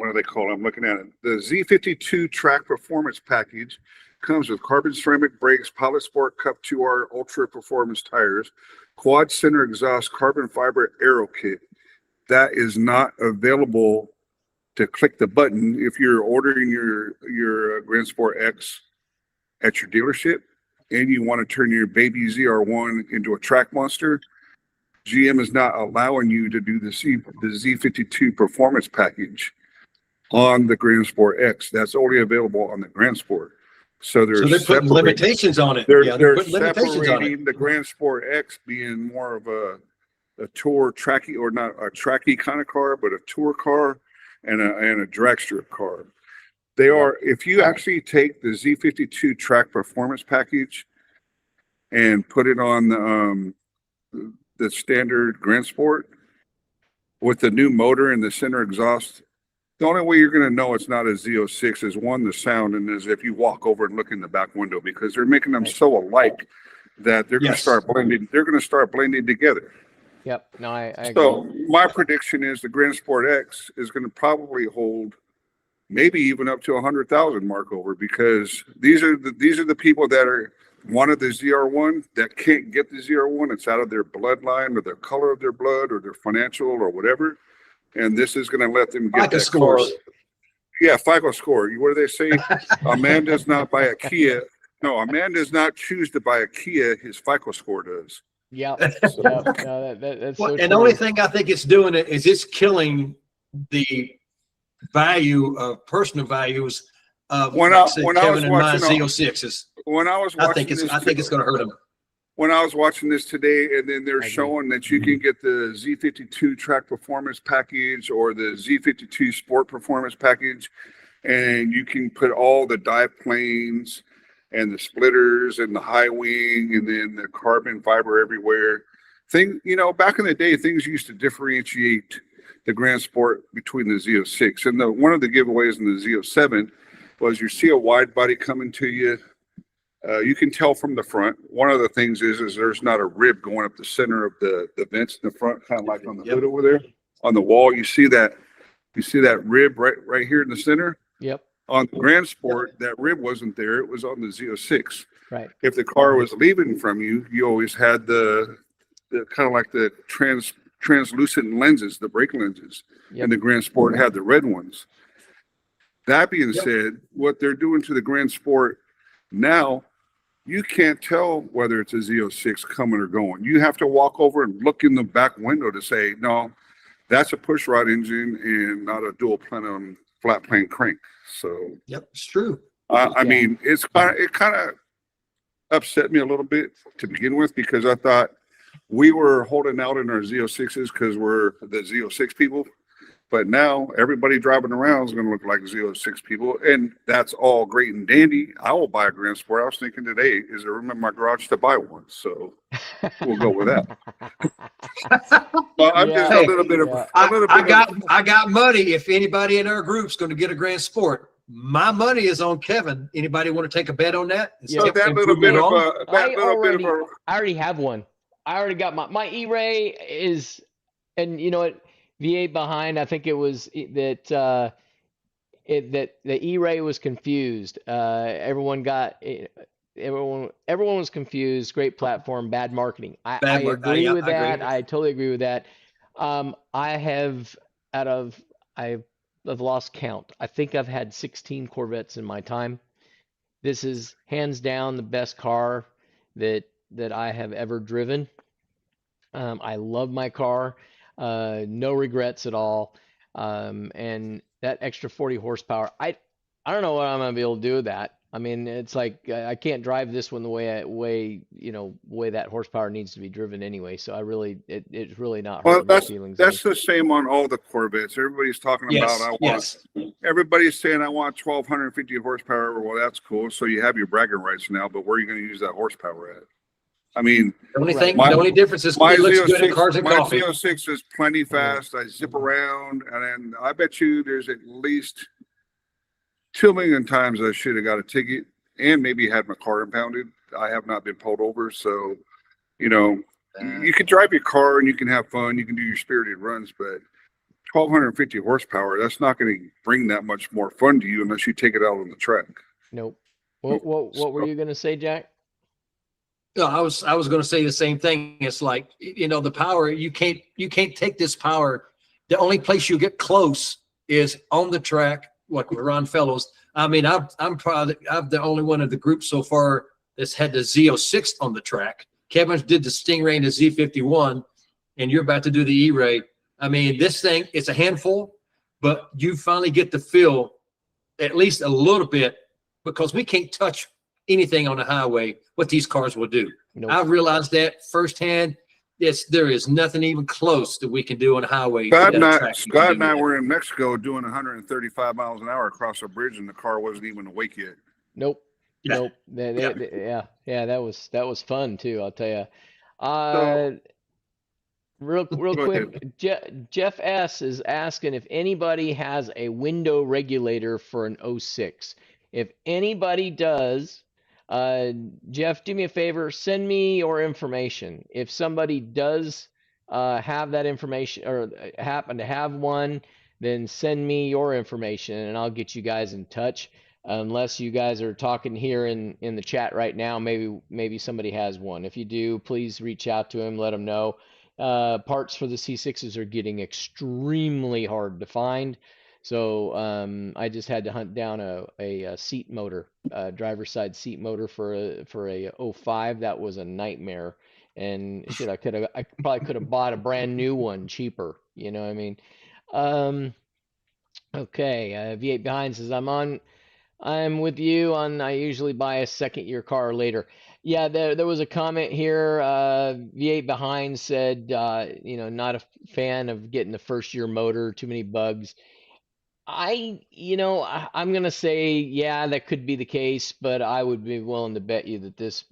do they call it? I'm looking at it. The Z52 track performance package comes with carbon ceramic brakes, Pilot Sport Cup 2R ultra performance tires, quad center exhaust, carbon fiber aero kit. That is not available to click the button if you're ordering your Grand Sport X at your dealership and you want to turn your baby ZR1 into a track monster. GM is not allowing you to do the Z52 performance package on the Grand Sport X. That's only available on the Grand Sport. So they're putting limitations on it. They're separating the Grand Sport X being more of a tour tracky, or not a tracky kind of car, but a tour car and a drag strip car. They are, if you actually take the Z52 track performance package and put it on the standard Grand Sport with the new motor and the center exhaust, the only way you're going to know it's not a Z06 is, one, the sound, and is if you walk over and look in the back window, because they're making them so alike that they're going to start blending. They're going to start blending together. Yep. No, I agree. So my prediction is the Grand Sport X is going to probably hold maybe even up to 100,000 mark over, because these are the people that are wanted the ZR1 that can't get the ZR1. It's out of their bloodline or their color of their blood or their financial or whatever. And this is going to let them get FICO scores. Yeah, FICO score. What do they say? A man does not buy a Kia. No, a man does not choose to buy a Kia. His FICO score does. Yeah. That's so and the only thing I think it's doing is it's killing the value of personal values of Kevin and my Z06s. When I was watching, I think it's going to hurt them. When I was watching this today, and then they're showing that you can get the Z52 track performance package or the Z52 sport performance package, and you can put all the dive planes and the splitters and the high wing and then the carbon fiber everywhere. Back in the day, things used to differentiate the Grand Sport between the Z06. And one of the giveaways in the Z07 was you see a wide body coming to you. You can tell from the front. One of the things is there's not a rib going up the center of the vents in the front, kind of like on the hood over there. On the wall, you see that rib right here in the center. Yep. On the Grand Sport, that rib wasn't there. It was on the Z06. Right. If the car was leaving from you, you always had the kind of like the translucent lenses, the brake lenses, and the Grand Sport had the red ones. That being said, what they're doing to the Grand Sport now, you can't tell whether it's a Z06 coming or going. You have to walk over and look in the back window to say, no, that's a push rod engine and not a dual plenum flat plane crank. So it's true. I mean, it kind of upset me a little bit to begin with, because I thought we were holding out in our Z06s because we're the Z06 people. But now everybody driving around is going to look like Z06 people, and that's all great and dandy. I will buy a Grand Sport. I was thinking today, is there room in my garage to buy one? So we'll go with that. But I'm just a little bit of. I got money. If anybody in our group's going to get a Grand Sport, my money is on Kevin. Anybody want to take a bet on that? So that little bit of I already have one. I already got my E-Ray is, and you know what, V8 behind. I think it was that that the E-Ray was confused. Everyone was confused. Great platform, bad marketing. I agree with that. I totally agree with that. I've lost count. I think I've had 16 Corvettes in my time. This is hands down the best car that I have ever driven. I love my car. No regrets at all. And that extra 40 horsepower, I don't know what I'm gonna be able to do with that. I mean, it's like I can't drive this one the way that horsepower needs to be driven anyway. So it's really not hurting my feelings. That's the same on all the Corvettes. Everybody's talking about everybody's saying I want 1,250 horsepower. Well, that's cool. So you have your bragging rights now, but where are you going to use that horsepower at? I mean, the only difference is it looks good in cars and coffee. My Z06 is plenty fast. I zip around, and then I bet you there's at least 2 million times I should have got a ticket and maybe had my car impounded. I have not been pulled over. So, you know, you can drive your car and you can have fun. You can do your spirited runs, but 1,250 horsepower, that's not going to bring that much more fun to you unless you take it out on the track. Nope. What were you going to say, Jack? No, I was going to say the same thing. It's like, you know, the power, you can't take this power. The only place you get close is on the track, like with Ron Fellows. I mean, I'm probably the only one of the group so far that's had the Z06 on the track. Kevin did the Stingray and the Z51, and you're about to do the E-Ray. I mean, this thing, it's a handful, but you finally get to feel at least a little bit, because we can't touch anything on the highway what these cars will do. Nope. I realized that firsthand. There is nothing even close that we can do on the highway. Scott and I were in Mexico doing 135 miles an hour across a bridge, and the car wasn't even awake yet. Nope. Yeah. Nope. That was fun too, I'll tell you. Real quick, Jeff S is asking if anybody has a window regulator for an 06. If anybody does, Jeff, do me a favor, send me your information. If somebody does have that information or happen to have one, then send me your information and I'll get you guys in touch. Unless you guys are talking here in the chat right now, maybe somebody has one. If you do, please reach out to him, let him know. Parts for the C6s are getting extremely hard to find. So I just had to hunt down a seat motor, driver's side seat motor for a 05. That was a nightmare. And shit, I probably could have bought a brand new one cheaper. You know what I mean? Okay. V8 Behind says I'm with you on. I usually buy a second year car later. Yeah, there was a comment here. V8 Behind said, not a fan of getting the first year motor. Too many bugs. I'm going to say, yeah, that could be the case, but I would be willing to bet you that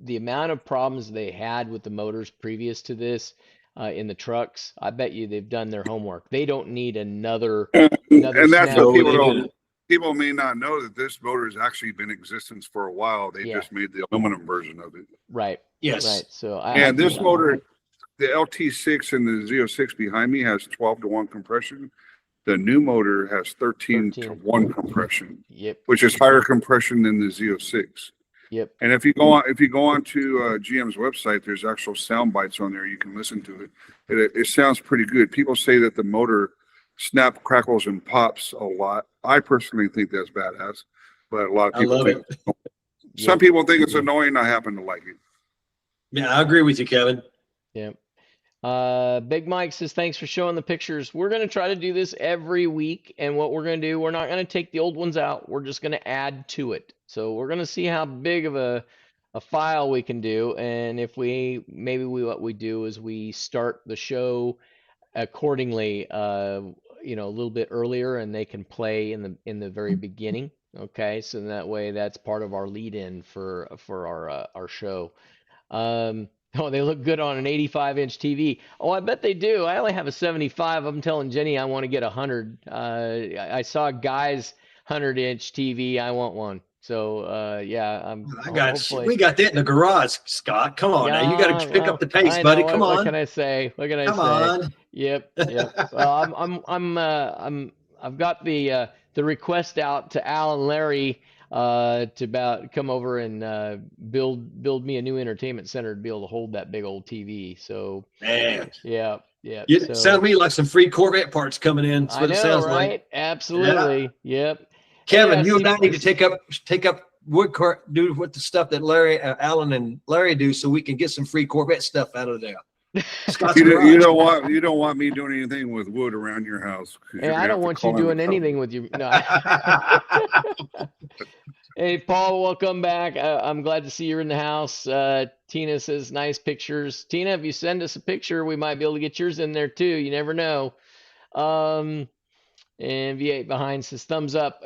the amount of problems they had with the motors previous to this in the trucks, I bet you they've done their homework. They don't need another and that's what people may not know, that this motor has actually been in existence for a while. They just made the aluminum version of it. Right. Yes. Right. So this motor, the LT6 and the Z06 behind me has 12-to-1 compression. The new motor has 13-to-1 compression, which is higher compression than the Z06. Yep. And if you go on to GM's website, there's actual sound bites on there. You can listen to it. It sounds pretty good. People say that the motor snap, crackles, and pops a lot. I personally think that's badass, but a lot of people think some people think it's annoying. I happen to like it. Yeah, I agree with you, Kevin. Yeah. Big Mike says, thanks for showing the pictures. We're going to try to do this every week. And what we're going to do, we're not going to take the old ones out. We're just going to add to it. So we're going to see how big of a file we can do. And if what we do is we start the show accordingly, a little bit earlier, and they can play in the very beginning. Okay. So that way that's part of our lead in for our show. Oh, they look good on an 85-inch TV. Oh, I bet they do. I only have a 75. I'm telling Jenny I want to get 100. I saw guys 100-inch TV. I want one. So yeah, we got that in the garage, Scott. Come on, now you got to pick up the pace, buddy. Come on. What can I say? What can I say? Come on. Yep. Well, I've got the request out to Al and Larry to come over and build me a new entertainment center to be able to hold that big old TV. So man, yeah. You sound to me like some free Corvette parts coming in. That's what it sounds right? Like. Absolutely. Yeah. Yep. Kevin, you and I need to take up woodcart, do what the stuff that Alan and Larry do, so we can get some free Corvette stuff out of there. You don't want me doing anything with wood around your house. Hey, I don't want you doing anything with you. No. Hey, Paul, welcome back. I'm glad to see you're in the house. Tina says nice pictures. Tina, if you send us a picture, we might be able to get yours in there too. You never know. And V8 behind says thumbs up.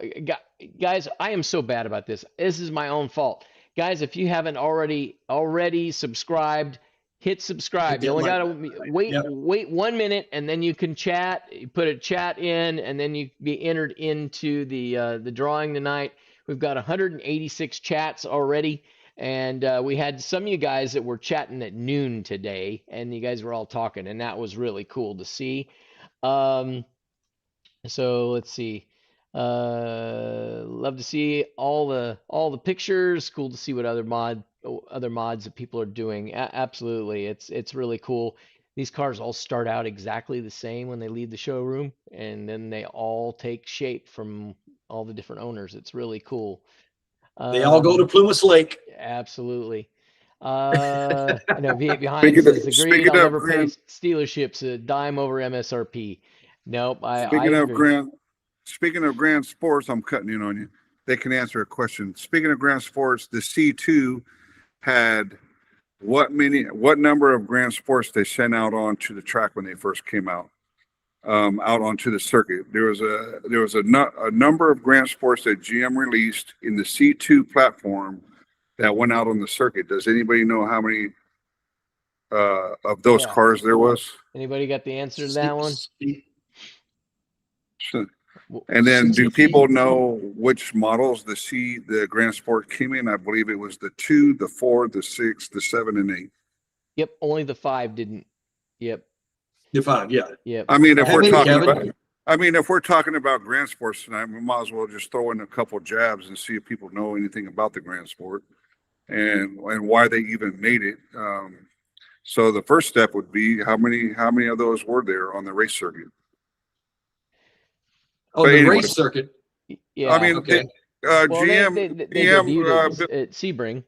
Guys, I am so bad about this. This is my own fault. Guys, if you haven't already subscribed, hit subscribe. You only got to wait 1 minute, and then you can chat. You put a chat in, and then you be entered into the drawing tonight. We've got 186 chats already, and we had some of you guys that were chatting at noon today, and you guys were all talking, and that was really cool to see. So let's see. Love to see all the pictures. Cool to see what other mods that people are doing. Absolutely, it's really cool. These cars all start out exactly the same when they leave the showroom, and then they all take shape from all the different owners. It's really cool. They all go to Plumas Lake. Absolutely. I know V8 behind says agreed. I'll never pay dealerships a dime over MSRP. Nope. Speaking of Grand Sports, I'm cutting in on you. They can answer a question. Speaking of Grand Sports, the C2 had what number of Grand Sports they sent out onto the track when they first came out onto the circuit. There was a number of Grand Sports that GM released in the C2 platform that went out on the circuit. Does anybody know how many of those cars there was? Anybody got the answer to that one? And then do people know which models the Grand Sport came in? I believe it was the 2, the 4, the 6, the 7, and 8. Yep, only the 5 didn't. Yep. The 5, yeah. Yep. I mean, if we're talking about Grand Sports tonight, we might as well just throw in a couple jabs and see if people know anything about the Grand Sport and why they even made it. So the first step would be how many of those were there on the race circuit? Oh, the race circuit. Yeah. I mean, okay. GM at Sebring.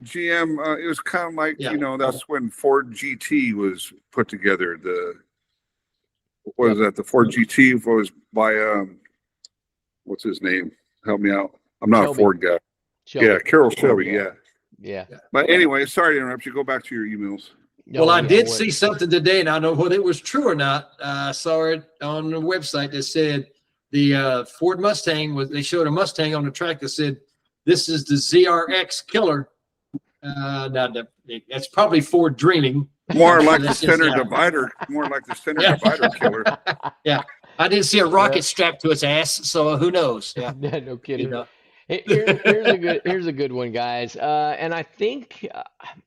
GM, it was kind of like, that's when Ford GT was put together. The Ford GT was by, what's his name? Help me out. I'm not a Ford guy. Shelby. Yeah, Carroll Shelby, yeah. But anyway, sorry to interrupt you. Go back to your emails. Well, I did see something today, and I don't know whether it was true or not. I saw it on the website that said the Ford Mustang they showed a Mustang on the track that said, "This is the ZRX killer." That's probably Ford dreaming. More like the center divider. More like the center divider killer. Yeah, I didn't see a rocket strapped to its ass, so who knows? Yeah, no kidding. Here's a good one, guys. And I think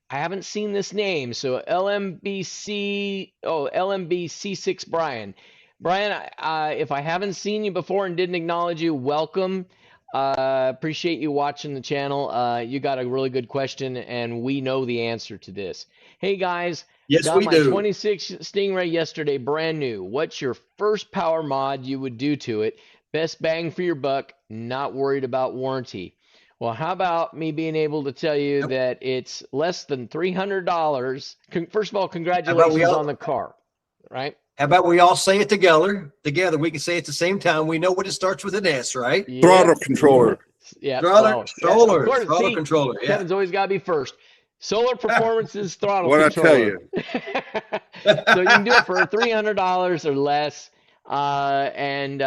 I haven't seen this name. So LMBC6 Brian. Brian, if I haven't seen you before and didn't acknowledge you, welcome. Appreciate you watching the channel. You got a really good question, and we know the answer to this. Hey guys, got my 26 Stingray yesterday, brand new. What's your first power mod you would do to it? Best bang for your buck, not worried about warranty. Well, how about me being able to tell you that it's less than $300? First of all, congratulations on the car, right? How about we all say it together? Together, we can say it at the same time. We know what it starts with an S, right? Yeah. Throttle controller. Yeah. Throttle controller. Yeah. Kevin's always got to be first. Solar Performance's throttle controller. What I tell you. So you can do it for $300 or less. And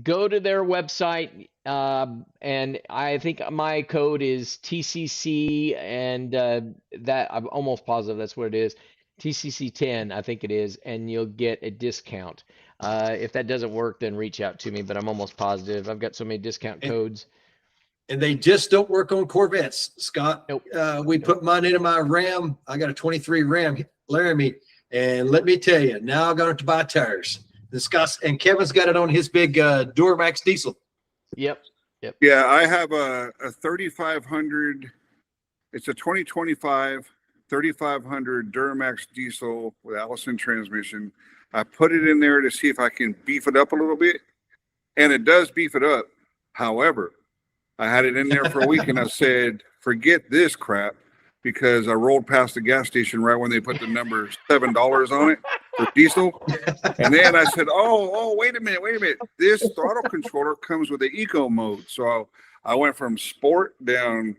go to their website, and I think my code is TCC, and that I'm almost positive that's what it is. TCC10, I think it is, and you'll get a discount. If that doesn't work, then reach out to me, but I'm almost positive. I've got so many discount codes. And they just don't work on Corvettes, Scott. Nope. We put mine into my Ram. I got a 23 Ram Laramie. And let me tell you, now I'm going to have to buy tires. And Kevin's got it on his big Duramax diesel. Yep. Yeah, I have a 3500. It's a 2025 3500 Duramax diesel with Allison transmission. I put it in there to see if I can beef it up a little bit, and it does beef it up. However, I had it in there for a week, and I said, forget this crap, because I rolled past the gas station right when they put the number $7 on it for diesel. And then I said, oh, wait a minute. This throttle controller comes with the eco mode. So I went from sport down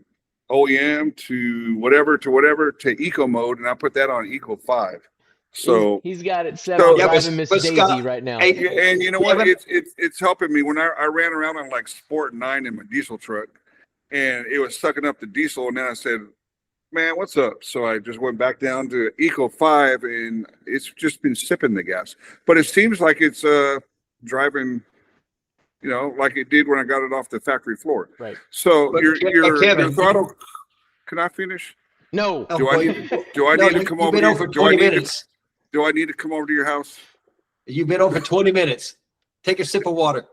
OEM to whatever to eco mode, and I put that on eco 5. So he's got it set on driving Miss Daisy Scott, right now. And you know what? It's helping me. When I ran around on like Sport 9 in my diesel truck, and it was sucking up the diesel, and then I said, man, what's up? So I just went back down to Eco 5, and it's just been sipping the gas. But it seems like it's driving, like it did when I got it off the factory floor. Right. So Kevin, your throttle. Can I finish? No. Do I need to come over here? For 20 minutes. Do I need to come over to your house? You've been over 20 minutes. Take a sip of water.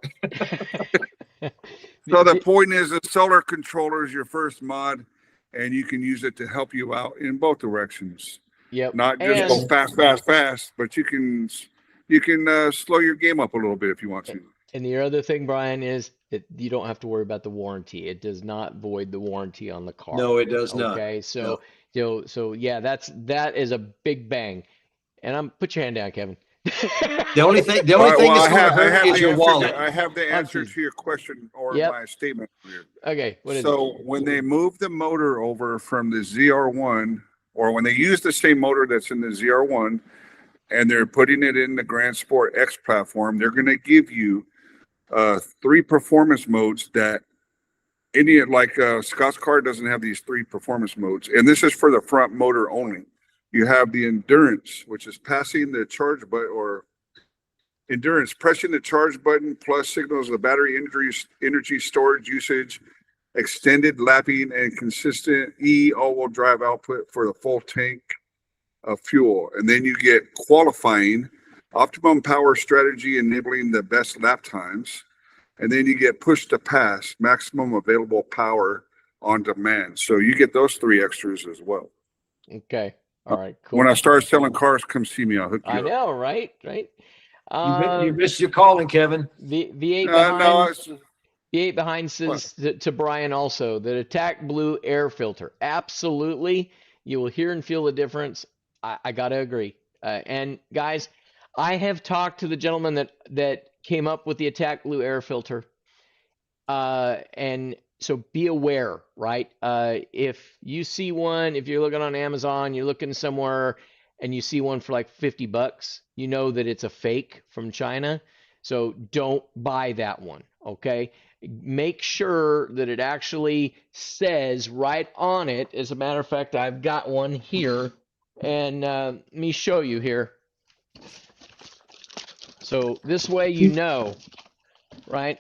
So the point is, the solar controller is your first mod, and you can use it to help you out in both directions. Yep. Not just go fast, but you can slow your game up a little bit if you want to. And the other thing, Brian, is that you don't have to worry about the warranty. It does not void the warranty on the car. No, it does not. Okay, so yeah, that is a big bang. And put your hand down, Kevin. The only thing that's going to hurt is your wallet. I have the answer to your question or my statement here. Okay, what is it? So when they move the motor over from the ZR1, or when they use the same motor that's in the ZR1, and they're putting it in the Grand Sport X platform, they're going to give you 3 performance modes that Scott's car doesn't have these 3 performance modes. And this is for the front motor only. You have the endurance, which is passing the charge button, or endurance, pressing the charge button, plus signals the battery energy storage usage, extended lapping, and consistent all-wheel drive output for the full tank of fuel. And then you get qualifying, optimum power strategy, enabling the best lap times. And then you get push to pass, maximum available power on demand. So you get those 3 extras as well. Okay. All right, cool. When I start selling cars, come see me. I'll hook you up. I know, right? You missed your calling, Kevin. V8 behind. V8 behind says to Brian also that Attack Blue air filter. Absolutely, you will hear and feel the difference. I gotta agree. And guys, I have talked to the gentleman that came up with the Attack Blue air filter, and so be aware, right? If you see one, if you're looking on Amazon, you're looking somewhere and you see one for like $50, you know that it's a fake from China. So don't buy that one, okay? Make sure that it actually says right on it. As a matter of fact, I've got one here, and let me show you here. So this way you know, right?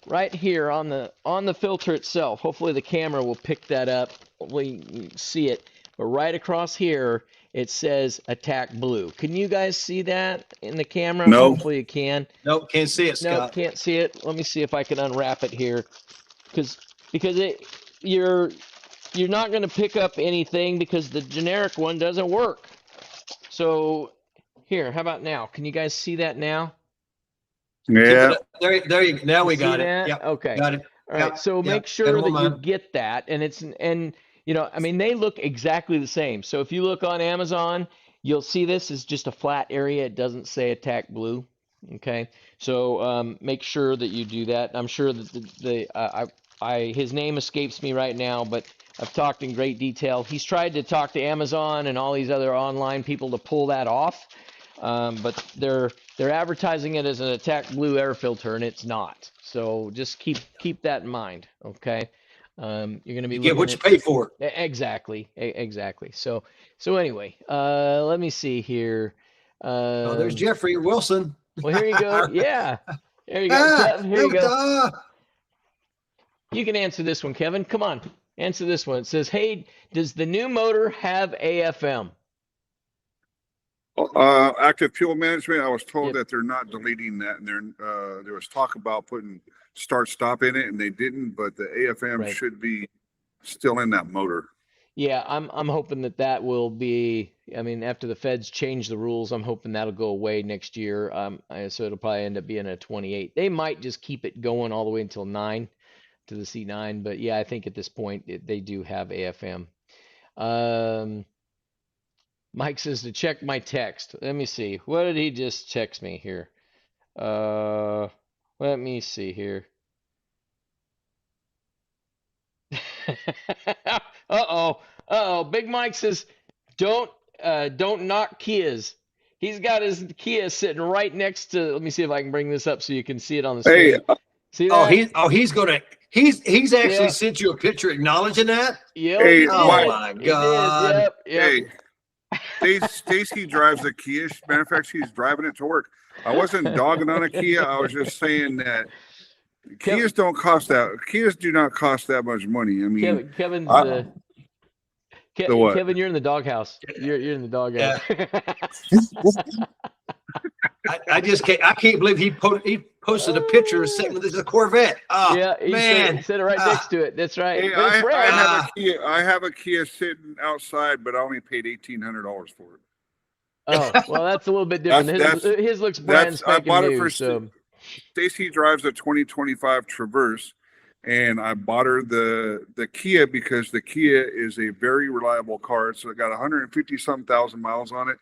Right here on the filter itself. Hopefully the camera will pick that up. Hopefully you can see it. But right across here, it says Attack Blue. Can you guys see that in the camera? No. Hopefully you can. Nope, can't see it, Scott. No, can't see it. Let me see if I can unwrap it here. Because you're not going to pick up anything because the generic one doesn't work. So here, how about now? Can you guys see that now? Yeah. There you go. Now we got it. Yep. Okay. Got it. All right. So make sure that you get that. And they look exactly the same. So if you look on Amazon, you'll see this is just a flat area. It doesn't say Attack Blue. Okay. So make sure that you do that. I'm sure that his name escapes me right now, but I've talked in great detail. He's tried to talk to Amazon and all these other online people to pull that off. But they're advertising it as an Attack Blue air filter, and it's not. So just keep that in mind, okay? You're going to be get what you pay for. Exactly. So anyway, let me see here. There's Jeffrey Wilson. Well, here you go. Yeah. There you go. Kev, here you go. You can answer this one, Kevin. Come on. Answer this one. It says, hey, does the new motor have AFM? Active fuel management. I was told that they're not deleting that, and there was talk about putting start-stop in it, and they didn't. But the AFM should be still in that motor. Yeah, I'm hoping that will be. I mean, after the feds change the rules, I'm hoping that'll go away next year. So it'll probably end up being a 28. They might just keep it going all the way until 9 to the C9. But yeah, I think at this point they do have AFM. Mike says to check my text. Let me see. What did he just text me here? Let me see here. Uh-oh. Big Mike says, don't knock Kias. He's got his Kia sitting right next to, let me see if I can bring this up so you can see it on the screen. See that? He's actually sent you a picture acknowledging that? Yep. Hey, oh my God. Yep. Hey, Stacy drives a Kia. Matter of fact, she's driving it to work. I wasn't dogging on a Kia. I was just saying that Kias don't cost that. Kias do not cost that much money. I mean, Kevin's what? Kevin, you're in the doghouse. You're in the doghouse. I can't believe he posted a picture saying this is a Corvette. Oh, yeah, he said it right next to it. That's right. Hey, I have a Kia sitting outside, but I only paid $1,800 for it. Oh, well, that's a little bit different. His looks brand spanking new. I bought it for Stacy drives a 2025 Traverse, and I bought her the Kia because the Kia is a very reliable car. So it got 150-some thousand miles on it.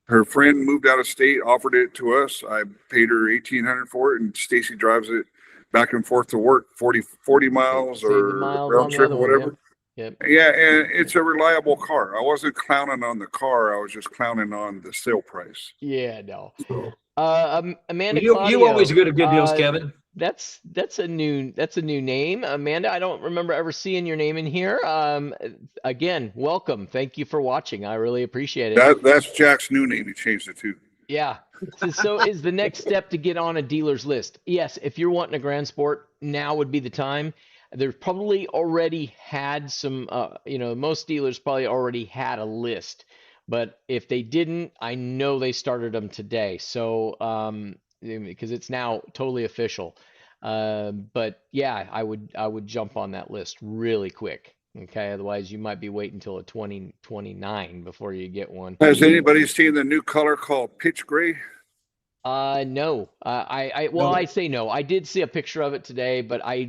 Her friend moved out of state, offered it to us. I paid her $1,800 for it, and Stacy drives it back and forth to work, 40 miles or round trip or whatever. Yep. Yeah, and it's a reliable car. I wasn't clowning on the car. I was just clowning on the sale price. Yeah, no. Amanda, you always good at good deals, Kevin. That's a new name, Amanda. I don't remember ever seeing your name in here. Again, welcome. Thank you for watching. I really appreciate it. That's Jack's new name. He changed it too. Yeah. So is the next step to get on a dealer's list? Yes. If you're wanting a Grand Sport, now would be the time. They've probably already had some. Most dealers probably already had a list. But if they didn't, I know they started them today. So because it's now totally official. But yeah, I would jump on that list really quick. Okay, otherwise you might be waiting until 2029 before you get one. Has anybody seen the new color called pitch gray? No. I say no. I did see a picture of it today, but I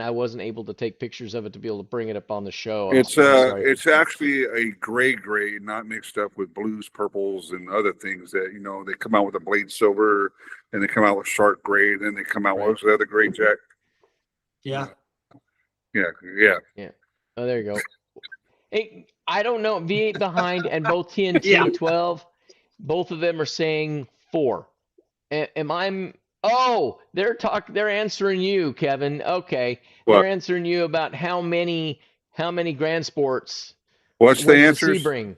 wasn't able to take pictures of it to be able to bring it up on the show. It's actually a gray, not mixed up with blues, purples, and other things that, they come out with a blade silver, and they come out with sharp gray, and then they come out with the other gray, Jack. Yeah. Oh, there you go. Hey, I don't know. V8 behind and both TNT 12, both of them are saying 4. They're answering you, Kevin. Okay. What? They're answering you about how many Grand Sports. What's the answer? Sebring.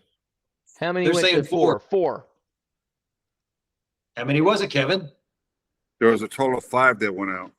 How many They're went saying to 4? 4. How many was it, Kevin? There was a total of 5 that went out.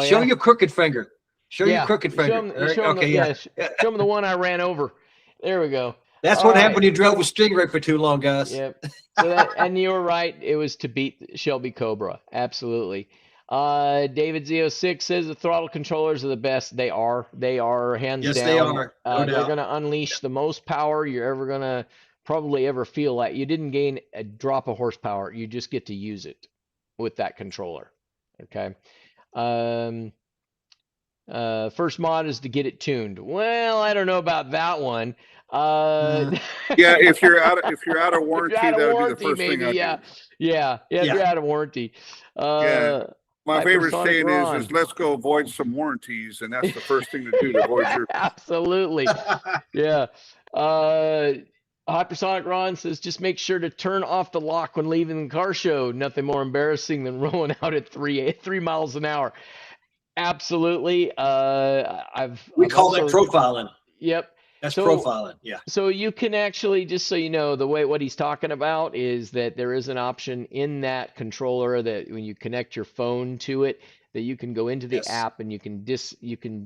Show your crooked finger. Show your crooked finger. Show them the one I ran over. There we go. That's what happened when you drove with Stingray for too long, guys. Yep. So and you were right. It was to beat Shelby Cobra. Absolutely. David Z06 says the throttle controllers are the best. They are hands down. Yes, they are. They're going to unleash the most power you're ever going to probably ever feel like. You didn't gain a drop of horsepower. You just get to use it with that controller. Okay. First mod is to get it tuned. Well, I don't know about that one. If you're out of warranty, that would be the first thing I do. Yeah, if you're out of warranty. My favorite saying is let's go avoid some warranties, and that's the first thing to do to avoid your. Absolutely. Yeah. Hypersonic Ron says just make sure to turn off the lock when leaving the car show. Nothing more embarrassing than rolling out at 3 miles an hour. Absolutely. We I've call that also, profiling. yep. That's So profiling. Yeah. So you can actually, just so you know, what he's talking about is that there is an option in that controller that when you connect your phone to it, that you can go into the Yes. app and you can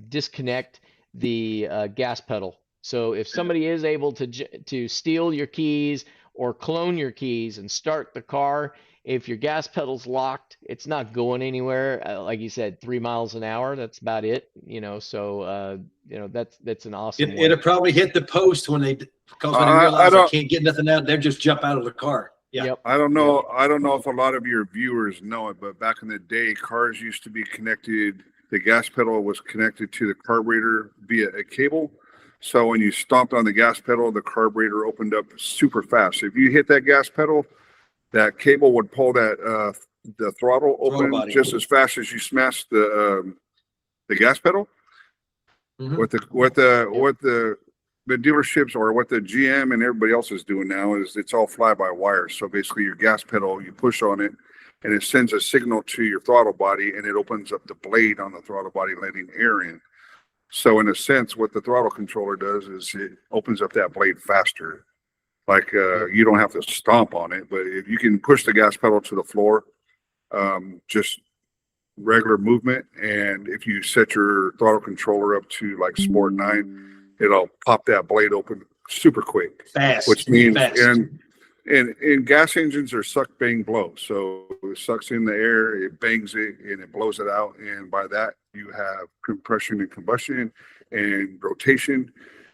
disconnect the gas pedal. So if somebody is able to steal your keys or clone your keys and start the car, if your gas pedal's locked, it's not going anywhere. Like you said, 3 miles an hour. That's about it. So that's an awesome one. It'll probably hit the post when they realize they can't get nothing out. They'll just jump out of the car. Yeah. Yep. I don't know. I don't know if a lot of your viewers know it, but back in the day, cars used to be connected. The gas pedal was connected to the carburetor via a cable. So when you stomped on the gas pedal, the carburetor opened up super fast. If you hit that gas pedal, that cable would pull that the throttle open just as fast as you smash the gas pedal. Mm-hmm. What the dealerships or what the GM and everybody else is doing now is it's all fly by wire. So basically, your gas pedal, you push on it, and it sends a signal to your throttle body, and it opens up the blade on the throttle body, letting air in. So in a sense, what the throttle controller does is it opens up that blade faster. Like you don't have to stomp on it, but if you can push the gas pedal to the floor, just regular movement, and if you set your throttle controller up to like Sport 9, it'll pop that blade open super quick. Fast. Which means and gas engines are suck, bang, blow. So it sucks in the air, it bangs it, and it blows it out. And by that, you have compression and combustion and rotation.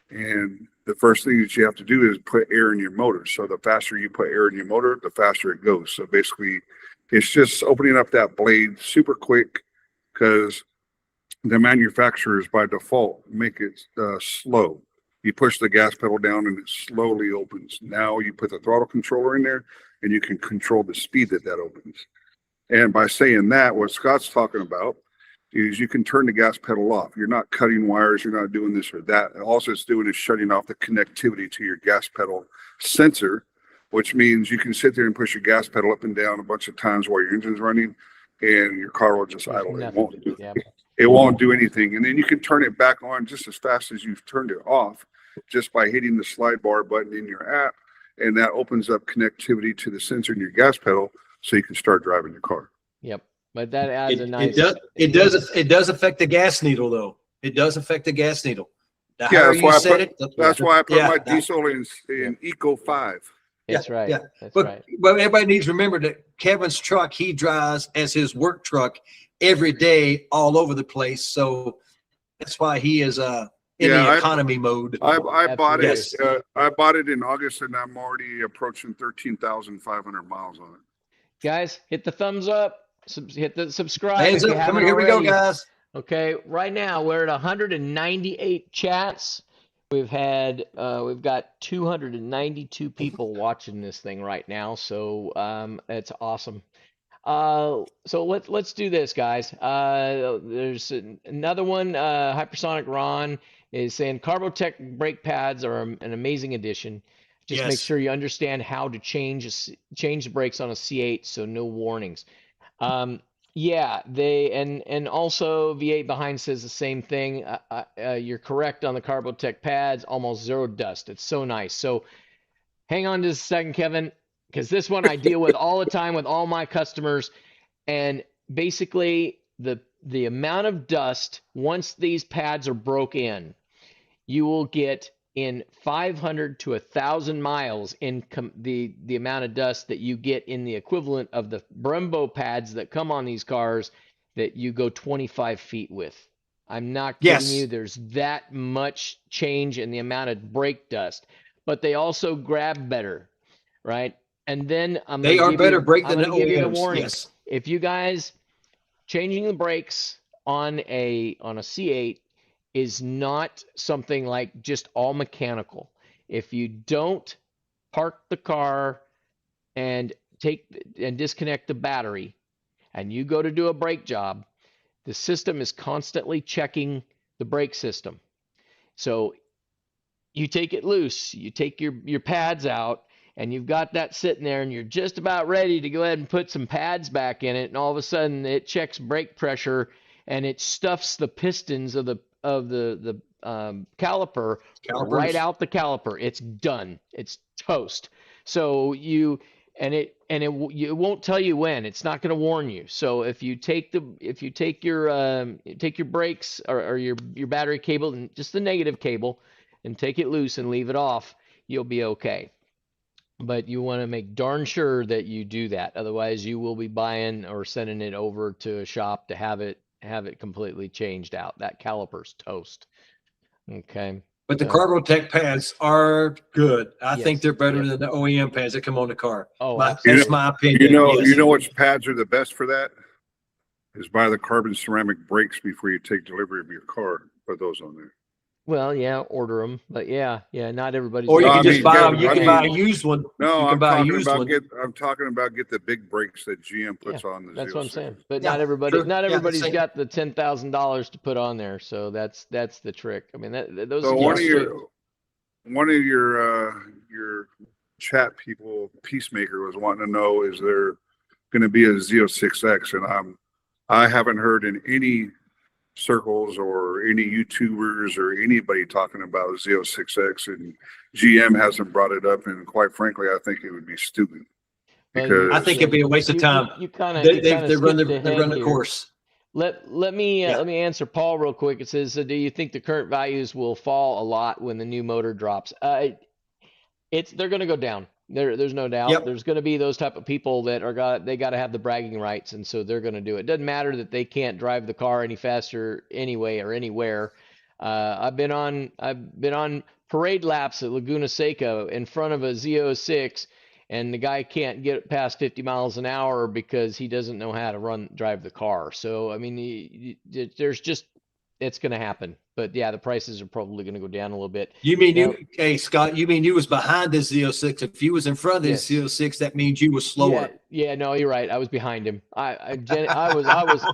And the first thing that you have to do is put air in your motor. So the faster you put air in your motor, the faster it goes. So basically, it's just opening up that blade super quick because the manufacturers by default make it slow. You push the gas pedal down and it slowly opens. Now you put the throttle controller in there and you can control the speed that opens. And by saying that, what Scott's talking about is you can turn the gas pedal off. You're not cutting wires. You're not doing this or that. All it's doing is shutting off the connectivity to your gas pedal sensor, which means you can sit there and push your gas pedal up and down a bunch of times while your engine's running and your car will just idle. It won't do anything. And then you can turn it back on just as fast as you've turned it off just by hitting the slide bar button in your app. And that opens up connectivity to the sensor in your gas pedal so you can start driving your car. Yep. But that adds a nice. It does affect the gas needle, though. It does affect the gas needle. That's why I put my diesel in Eco 5. That's right. Yeah. That's but, right. But everybody needs to remember that Kevin's truck, he drives as his work truck every day all over the place. So that's why he is in the economy mode. I bought it. I bought it in August, and I'm already approaching 13,500 miles on it. Guys, hit the thumbs up. Hit the subscribe. Hands up. Here we go, guys. Okay, right now we're at 198 chats. We've got 292 people watching this thing right now, so it's awesome. So let's do this, guys. There's another one. Hypersonic Ron is saying Carbotech brake pads are an amazing addition. Just make sure you understand how to change the brakes on a C8, so no warnings. And also V8 behind says the same thing. You're correct on the Carbotech pads, almost zero dust. It's so nice. So hang on just a second, Kevin, because this one I deal with all the time with all my customers. And basically the amount of dust, once these pads are broke in, you will get in 500 to 1,000 miles in the amount of dust that you get in the equivalent of the Brembo pads that come on these cars that you go 25 feet with. I'm not kidding you. There's that much change in the amount of brake dust, but they also grab better, right? And then they are better brake than the give you a OEMs. warning. Yes. If you guys changing the brakes on a C8 is not something like just all mechanical. If you don't park the car and disconnect the battery and you go to do a brake job, the system is constantly checking the brake system. So you take it loose, you take your pads out, and you've got that sitting there and you're just about ready to go ahead and put some pads back in it, and all of a sudden it checks brake pressure and it stuffs the pistons of the caliper right out the caliper. It's done. It's toast. So it won't tell you when. It's not going to warn you. So if you take your brakes or your battery cable and just the negative cable and take it loose and leave it off, you'll be okay. But you want to make darn sure that you do that. Otherwise, you will be buying or sending it over to a shop to have it completely changed out. That caliper's toast. Okay. But the Carbotech pads are good. I think they're better than the OEM pads that come on the car. Oh, that's my opinion. You know which pads are the best for that? Is buy the carbon ceramic brakes before you take delivery of your car. Put those on there. Well, yeah, order them, but yeah, not everybody's. Or you can just buy them. You can buy a used one. No, I'm talking about get the big brakes that GM puts on the. That's what I'm saying. But not everybody's got the $10,000 to put on there, so that's the trick. I mean, those. So one of your chat people, Peacemaker, was wanting to know, is there going to be a Z06X? And I haven't heard in any circles or any YouTubers or anybody talking about Z06X, and GM hasn't brought it up, and quite frankly, I think it would be stupid. Because I think it'd be a waste of time. They run the course. Let me answer Paul real quick. It says, do you think the current values will fall a lot when the new motor drops? They're going to go down. There's no doubt. Yep. There's going to be those type of people that they got to have the bragging rights, and so they're going to do it. Doesn't matter that they can't drive the car any faster anyway or anywhere. I've been on parade laps at Laguna Seca in front of a Z06, and the guy can't get past 50 miles an hour because he doesn't know how to drive the car. So I mean, it's going to happen. But yeah, the prices are probably going to go down a little bit. You mean hey Scott? You mean you was behind the Z06? If you was in front of the Z06, that means you was slower. Yeah, no, you're right. I was behind him. I was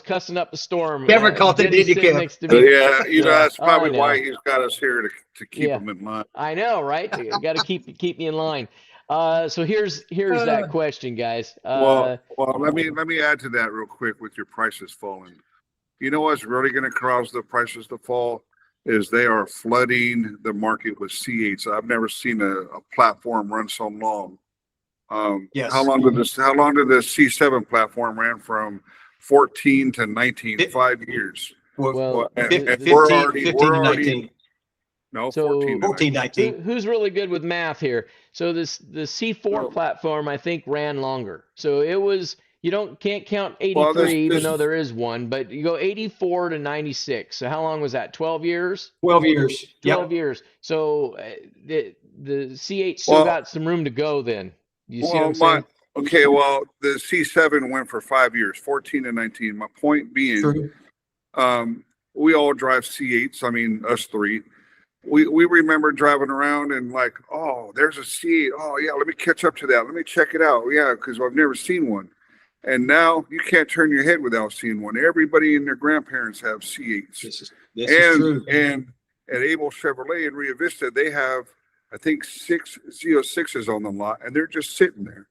cussing up a storm. Never caught that, did you, Kevin? Yeah, that's probably why he's got us here to keep him in line. I know, right? You got to keep me in line. So here's that question, guys. Well, let me add to that real quick with your prices falling. You know what's really going to cause the prices to fall is they are flooding the market with C8s. I've never seen a platform run so long. Yes. How long did the C7 platform ran from 14 to 19? 5 years. Well, 15 to 19. No, so 14, 19. Who's really good with math here? So the C4 platform, I think, ran longer. So it was. You can't count 83, even though there is one, but you go 84 to 96. So how long was that? 12 years? 12 years. 12 years. So the C8 still got some room to go then. You see what I'm saying? Okay, well, the C7 went for 5 years, 14 to 19. My point being, we all drive C8s. I mean, us three. We remember driving around and like, oh, there's a C8. Oh, yeah, let me catch up to that. Let me check it out. Yeah, because I've never seen one. And now you can't turn your head without seeing one. Everybody and their grandparents have C8s. This is true. And at Abel Chevrolet in Rio Vista, they have, I think, 6 Z06s on the lot, and they're just sitting there.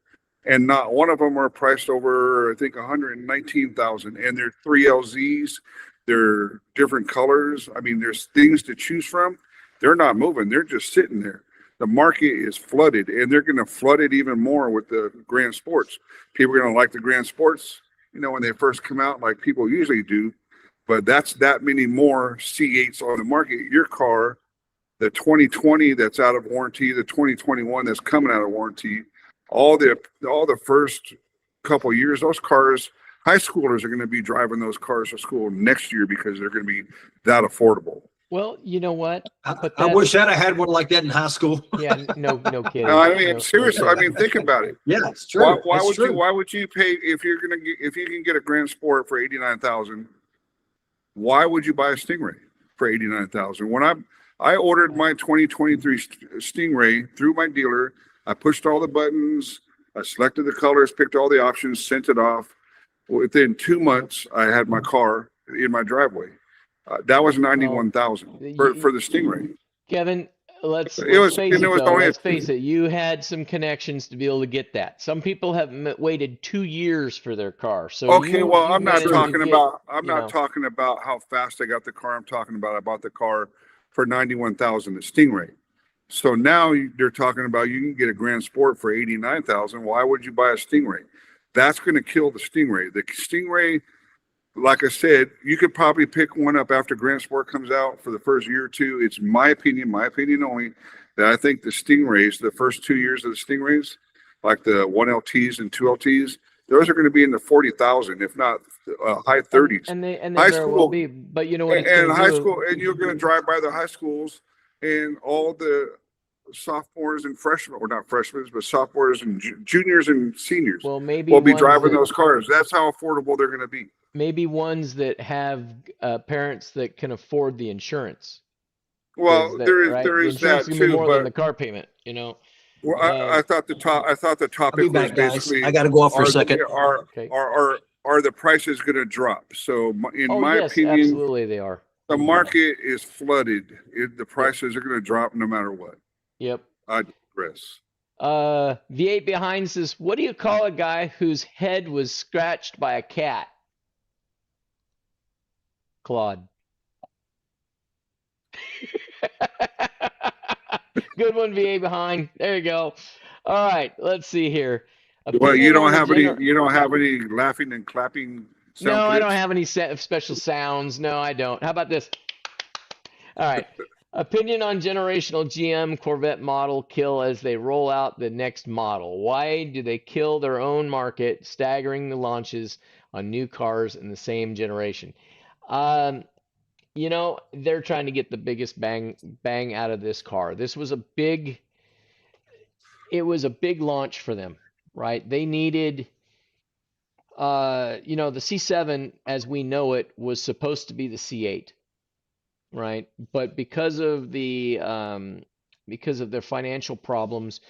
And not one of them are priced over, I think, $119,000. And they're 3LZs. They're different colors. I mean, there's things to choose from. They're not moving. They're just sitting there. The market is flooded, and they're going to flood it even more with the Grand Sports. People are going to like the Grand Sports, when they first come out, like people usually do. But that's that many more C8s on the market. Your car, the 2020 that's out of warranty, the 2021 that's coming out of warranty, all the first couple years, those cars, high schoolers are going to be driving those cars to school next year because they're going to be that affordable. Well, you know what? I wish I'd have had one like that in high school. Yeah, no kidding. No, I mean, seriously. I mean, think about it. Yeah, it's true. Why would you pay if you can get a Grand Sport for $89,000? Why would you buy a Stingray for $89,000? When I ordered my 2023 Stingray through my dealer, I pushed all the buttons, I selected the colors, picked all the options, sent it off. Within 2 months, I had my car in my driveway. That was $91,000 for the Stingray. Kevin, let's was- face and it, it was though. only- Let's face it. You had some connections to be able to get that. Some people have waited 2 years for their car. So Okay, well, I'm not managed to talking get, about I'm you not know. talking about how fast I got the car. I'm talking about I bought the car for 91,000 at Stingray. So now they're talking about you can get a Grand Sport for 89,000. Why would you buy a Stingray? That's going to kill the Stingray. The Stingray, like I said, you could probably pick one up after Grand Sport comes out for the first year or two. It's my opinion only, that I think the Stingrays, the first 2 years of the Stingrays, like the 1LTs and 2LTs, those are going to be in the 40,000, if not high 30s. And they high very school, well be. But you know what? It's and gonna high do? school, and you're going to drive by the high schools, and all the sophomores and freshmen, or not freshmen, but sophomores and juniors and seniors Well, maybe will be ones driving that- those cars. That's how affordable they're going to be. Maybe ones that have parents that can afford the insurance. Well, That, there is right? there The is insurance that can be too, more than but the car payment. You know. well, I thought the topic I'll be was back, guys. basically I got to go off for a second. Okay. Are the prices going to drop? So in Oh my yes, opinion, absolutely they are. the market is flooded. The prices are going to drop no matter what. Yep. I digress. V8 behind says, what do you call a guy whose head was scratched by a cat? Claude. Good one, V8 behind. There you go. All right, let's see here. Well, you Opinion don't on the have any laughing and clapping sound No, I don't clips? have any special sounds. No, I don't. How about this? All right. Opinion on generational GM Corvette model kill as they roll out the next model. Why do they kill their own market, staggering the launches on new cars in the same generation? You know, they're trying to get the biggest bang out of this car. This was it was a big launch for them, right? They needed, you know, the C7 as we know it was supposed to be the C8. Right, but because of their financial problems,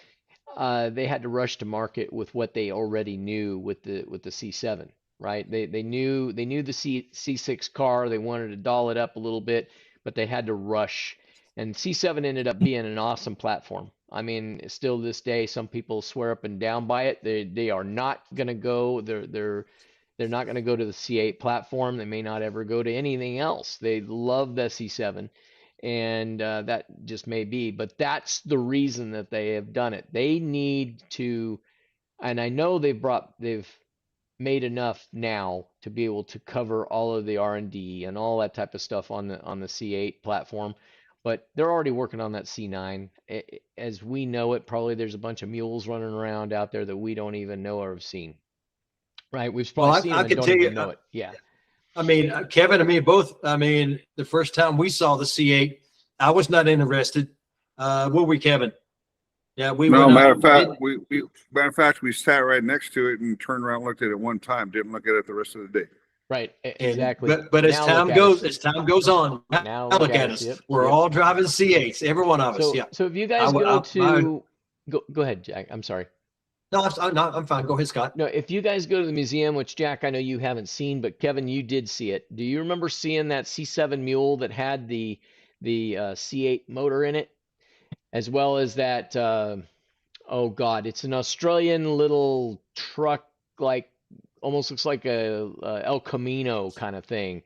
they had to rush to market with what they already knew with the C7. Right, they knew the C6 car. They wanted to doll it up a little bit, but they had to rush. And C7 ended up being an awesome platform. I mean, still this day, some people swear up and down by it. They are not going to go. They're not going to go to the C8 platform. They may not ever go to anything else. They love the C7, and that just may be. But that's the reason that they have done it. They need to, and I know they've made enough now to be able to cover all of the R&D and all that type of stuff on the C8 platform. But they're already working on that C9. As we know it, probably there's a bunch of mules running around out there that we don't even know or have seen. Right, we've probably seen them and don't even know it. Yeah. I mean, Kevin and me both. I mean, the first time we saw the C8, I was not interested. Were we, Kevin? Yeah, we No, were. matter of fact, we sat right next to it and turned around and looked at it one time. Didn't look at it the rest of the day. Right, exactly. But as Now time look at goes, us. as time goes on, Now look at us. Yep, We're yep. all driving C8s, every one of us. So, Yeah. so if you guys go ahead, Jack. I'm sorry. No, I'm fine. Go ahead, Scott. No, if you guys go to the museum, which Jack, I know you haven't seen, but Kevin, you did see it. Do you remember seeing that C7 mule that had the C8 motor in it, as well as that? Oh God, it's an Australian little truck, like almost looks like a El Camino kind of thing.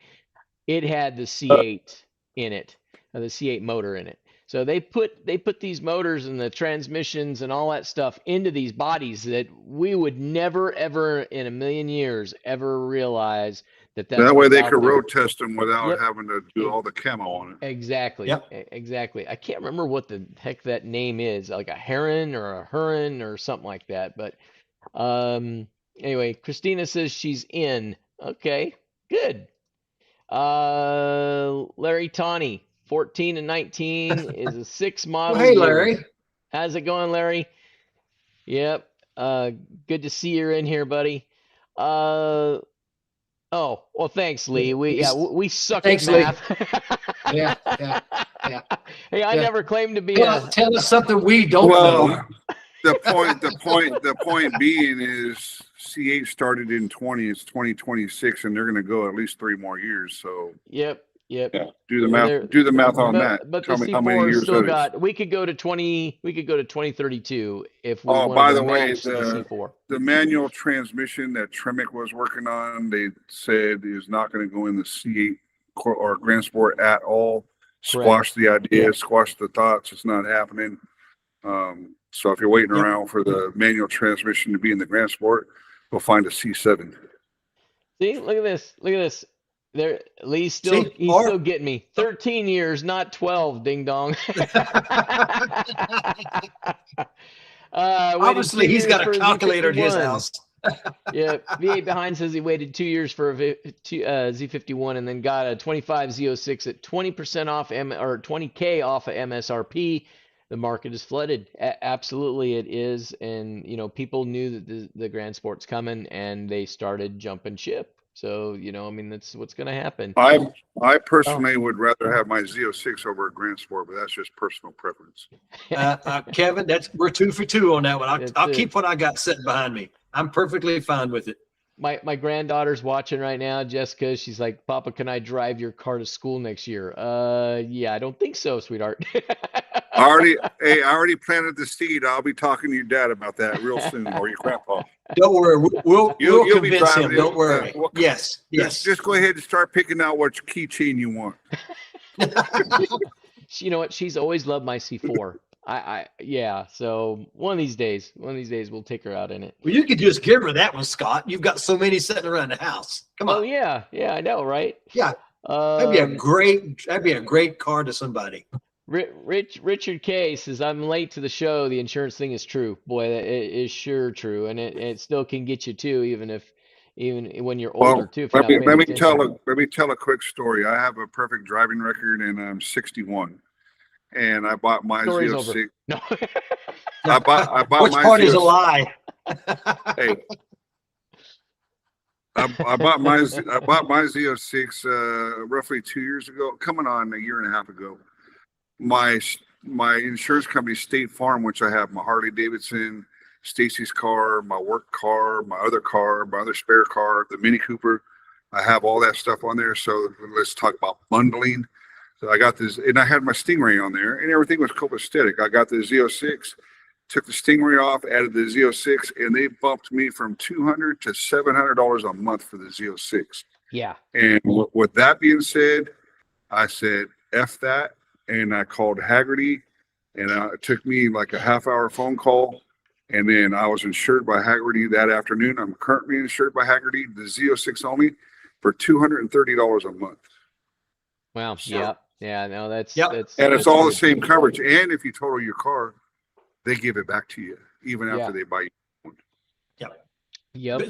It had the C8 in it, the C8 motor in it. So they put these motors and the transmissions and all that stuff into these bodies that we would never, ever in a million years ever realize that That way was they out could there. road test them without Yep. having to do all the camo on it. Exactly. Yep. Exactly. I can't remember what the heck that name is, like a heron or a huron or something like that. But anyway, Christina says she's in. Okay, good. Larry Tawney, 14 and 19 is a 6 model. Well, hey, year. Larry. How's it going, Larry? Yep. Good to see you're in here, buddy. Oh, well, thanks, Lee. We suck Thanks, at math. Yeah. Hey, I Yeah. never claimed to be Tell us something we don't know. Well, the point being is C8 started in 20. It's 2026, and they're going to go at least 3 more years. So Yep. Yep. Yeah. Do the math. Do the math on that. But Tell the me how many C4 years still that is. got. We could go to 2032 if we Oh, wanted by to the way, match the C4. the manual transmission that Tremec was working on, they said is not going to go in the C8 or Grand Sport at all. Squash the idea, squash the thoughts. It's not happening. So if you're waiting around for the manual transmission to be in the Grand Sport, we'll find a C7. See, look at this. Look at this. There, he's still getting me. 13 years, not 12. Ding dong. Obviously, he's got a calculator at his house. Yeah, V8 behind says he waited 2 years for a Z51 and then got a 25 Z06 at 20% off or 20K off of MSRP. The market is flooded. Absolutely, it is, and people knew that the Grand Sport's coming, and they started jumping ship. So, I mean, that's what's going to happen. I personally would rather have my Z06 over a Grand Sport, but that's just personal preference. Kevin, we're 2 for 2 on that one. I'll keep what I got sitting behind me. I'm perfectly fine with it. My granddaughter's watching right now, Jessica. She's like, Papa, can I drive your car to school next year? Yeah, I don't think so, sweetheart. I already planted the seed. I'll be talking to your dad about that real soon, or your grandpa. Don't worry. We'll convince him. Don't worry. Yes. Just go ahead and start picking out what keychain you want. You know what? She's always loved my C4. So one of these days we'll take her out in it. Well, you could just give her that one, Scott. You've got so many sitting around the house. Come on. Oh yeah, I know, right? Yeah. That'd be a great car to somebody. Richard K says, I'm late to the show. The insurance thing is true. Boy, it is sure true, and it still can get you too, even when you're older too. Let me tell a quick story. I have a perfect driving record, and I'm 61, and I bought my Z06. No. I bought which my part is a lie? Hey. I bought my Z06 roughly 2 years ago, coming on a year and a half ago. My insurance company, State Farm, which I have my Harley Davidson, Stacy's car, my work car, my other spare car, the Mini Cooper. I have all that stuff on there. So let's talk about bundling. So I got this, and I had my Stingray on there, and everything was copacetic. I got the Z06, took the Stingray off, added the Z06, and they bumped me from $200 to $700 a month for the Z06. Yeah. And with that being said, I said, F that. And I called Haggerty, and it took me like a half-hour phone call, and then I was insured by Haggerty that afternoon. I'm currently insured by Haggerty, the Z06 only, for $230 a month. Wow. So, yeah. No, that's and it's all the same coverage. And if you total your car, they give it back to you even after they buy you one. Yep. But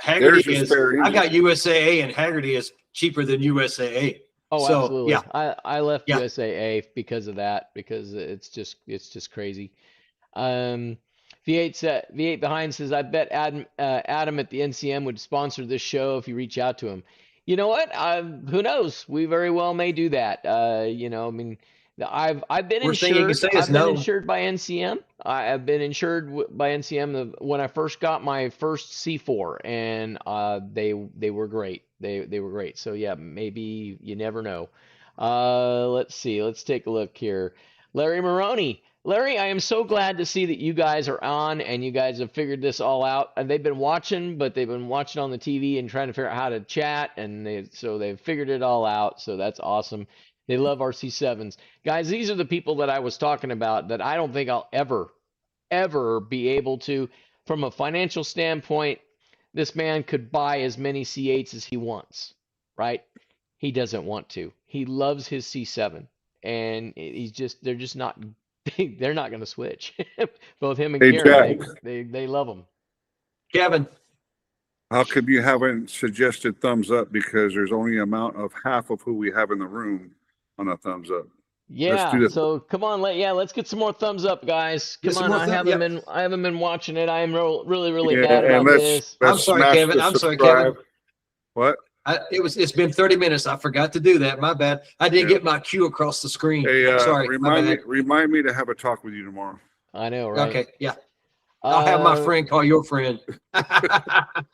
Haggerty is. I got USAA, and Haggerty is cheaper than USAA. Oh, so, absolutely. Yeah. I left USAA because of that, because it's just crazy. V8 behind says, I bet Adam at the NCM would sponsor this show if you reach out to him. You know what? Who knows? We very well may do that. I mean, I've been insured. I've been insured by NCM. I've been insured by NCM when I first got my first C4, and they were great. They were great. So yeah, maybe, you never know. Let's see. Let's take a look here. Larry Maroney. Larry, I am so glad to see that you guys are on and you guys have figured this all out. And they've been watching, but they've been watching on the TV and trying to figure out how to chat, and they've figured it all out. So that's awesome. They love our C7s. Guys, these are the people that I was talking about that I don't think I'll ever be able to. From a financial standpoint, this man could buy as many C8s as he wants, right? He doesn't want to. He loves his C7, and they're just not, they're not going to switch. Both him and Gary, they love them. Kevin. How come you haven't suggested thumbs up? Because there's only amount of half of who we have in the room on a thumbs up. Yeah, so come on, let's get some more thumbs up, guys. Come on, I haven't been watching it. I am really bad about this. I'm sorry, Kevin. What? It's been 30 minutes. I forgot to do that. My bad. I didn't get my cue across the screen. Hey, sorry. Remind me to have a talk with you tomorrow. I know, right? Okay, yeah. I'll have my friend call your friend.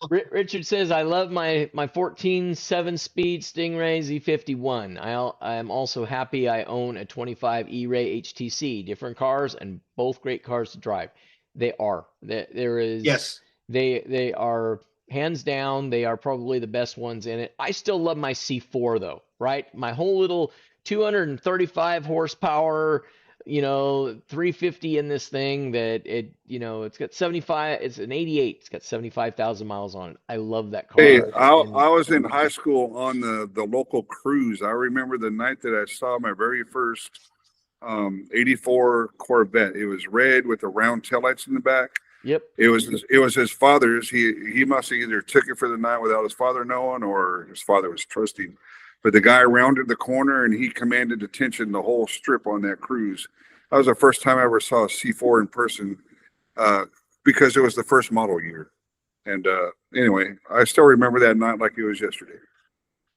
Richard says, I love my 14 7-speed Stingray Z51. I am also happy I own a 25 E-Ray HTC. Different cars and both great cars to drive. They are. There is. Yes. They are hands down. They are probably the best ones in it. I still love my C4 though, right? My whole little 235 horsepower, 350 in this thing that it's got 75, it's an 88. It's got 75,000 miles on it. I love that car. Hey, I was in high school on the local cruise. I remember the night that I saw my very first 84 Corvette. It was red with the round taillights in the back. Yep. It was his father's. He must have either took it for the night without his father knowing, or his father was trusting. But the guy rounded the corner and he commanded attention the whole strip on that cruise. That was the first time I ever saw a C4 in person, because it was the first model year. And anyway, I still remember that night like it was yesterday.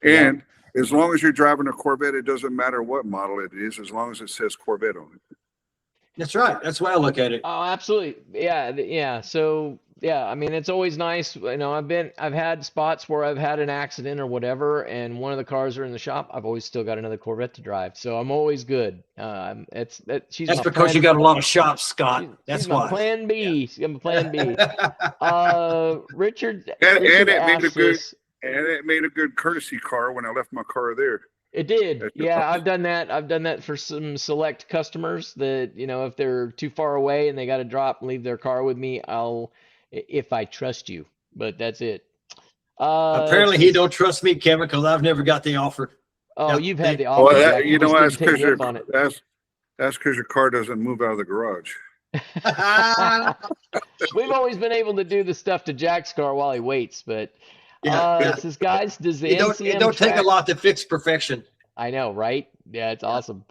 And as long as you're driving a Corvette, it doesn't matter what model it is, as long as it says Corvette on it. That's right. That's the way I look at it. Oh, absolutely. Yeah. So yeah, I mean, it's always nice. I've had spots where I've had an accident or whatever, and one of the cars are in the shop. I've always still got another Corvette to drive, so I'm always good. That's because you got a lot of shops, Scott. That's why. Plan B. Yeah. I'm Plan B. Richard. And it made a good courtesy car when I left my car there. It did. Yeah, I've done that. I've done that for some select customers that, if they're too far away and they got to drop and leave their car with me, if I trust you, but that's it. Apparently he don't trust me, Kevin, because I've never got the offer. Oh, No, you've had the offer. Well, that's because your car doesn't move out of the garage. We've always been able to do the stuff to Jack's car while he waits, but it says, guys, does the NCM it don't take a lot to fix perfection. I know, right? Yeah, it's awesome.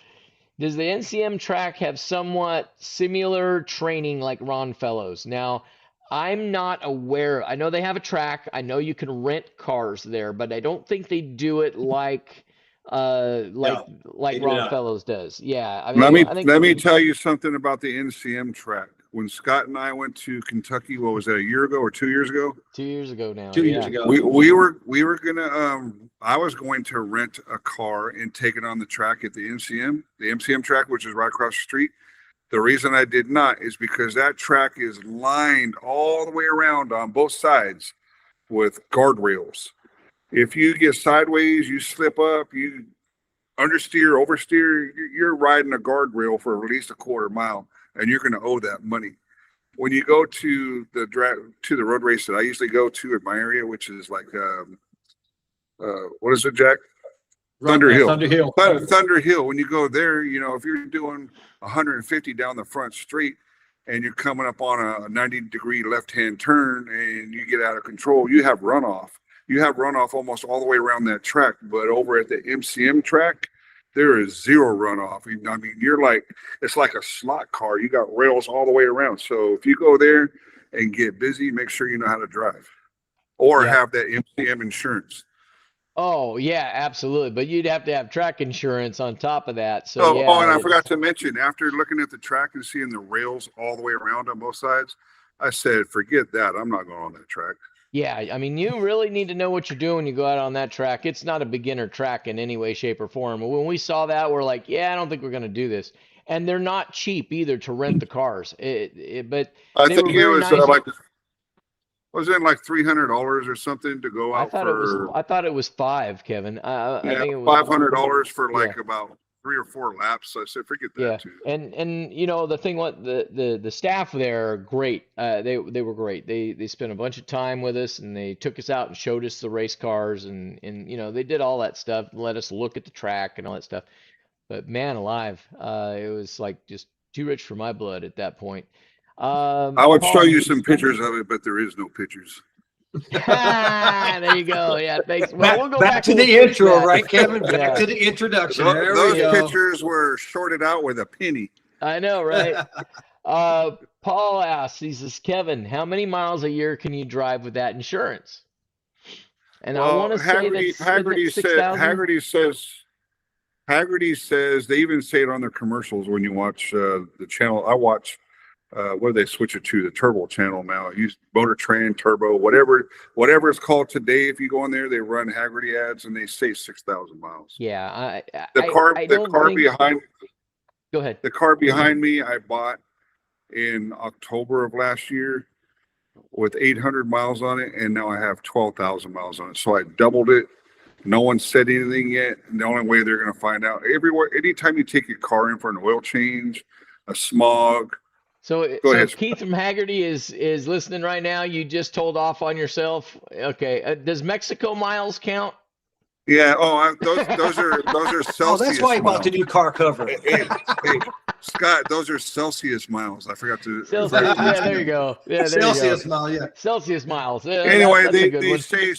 Does the NCM track have somewhat similar training like Ron Fellows? Now, I'm not aware. I know they have a track. I know you can rent cars there, but I don't think they do it like Ron Fellows does. Yeah. I mean, let me tell you something about the NCM track. When Scott and I went to Kentucky, what was that, a year ago or 2 years ago? 2 years ago now. 2 years ago. We were gonna I was going to rent a car and take it on the track at the MCM track, which is right across the street. The reason I did not is because that track is lined all the way around on both sides with guardrails. If you get sideways, you slip up, you understeer, oversteer, you're riding a guardrail for at least a quarter mile, and you're going to owe that money. When you go to the road race that I usually go to in my area, which is like, what is it, Jack? Thunder Hill. Thunder Hill. When you go there, if you're doing 150 down the front street and you're coming up on a 90-degree left-hand turn and you get out of control, you have runoff. You have runoff almost all the way around that track. But over at the MCM track, there is zero runoff. I mean, it's like a slot car. You got rails all the way around. So if you go there and get busy, make sure you know how to drive or have that MCM insurance. Oh, yeah, absolutely. But you'd have to have track insurance on top of that. So, and I forgot to mention, after looking at the track and seeing the rails all the way around on both sides, I said, forget that. I'm not going on that track. Yeah, I mean, you really need to know what you're doing when you go out on that track. It's not a beginner track in any way, shape, or form. When we saw that, we're like, I don't think we're going to do this. And they're not cheap either to rent the cars. But I think it was was it like $300 or something to go out I thought it was $500, Kevin. I think it was $500 for about 3 or 4 laps. So I said, forget that too. And the thing, the staff there are great. They were great. They spent a bunch of time with us and they took us out and showed us the race cars and they did all that stuff, let us look at the track and all that stuff. But man alive, it was like just too rich for my blood at that point. I would show you some pictures of it, but there is no pictures. There you go. Yeah, thanks. Well, we'll go back to the intro, right, Kevin? Back to the introduction. Those pictures were shorted out with a penny. I know, right? Paul asks, he says, Kevin, how many miles a year can you drive with that insurance? And I want to say that Haggerty says they even say it on their commercials when you watch the channel. I watch what do they switch it to? The turbo channel now. Use Motor Trend, Turbo, whatever it's called today. If you go in there, they run Haggerty ads and they say 6,000 miles. Yeah, The car behind. Go ahead. The car behind me, I bought in October of last year with 800 miles on it, and now I have 12,000 miles on it. So I doubled it. No one said anything yet. And the only way they're going to find out everywhere, anytime you take your car in for an oil change, a smog. So Keith from Haggerty is listening right now. You just told off on yourself. Okay. Does Mexico miles count? Yeah. Oh, those are Celsius. Oh, that's why he bought the new car cover. Hey, Scott, those are Celsius miles. I forgot to. Celsius. Yeah, there you go. Yeah, Celsius miles. Yeah. Celsius miles. Yeah, anyway, they say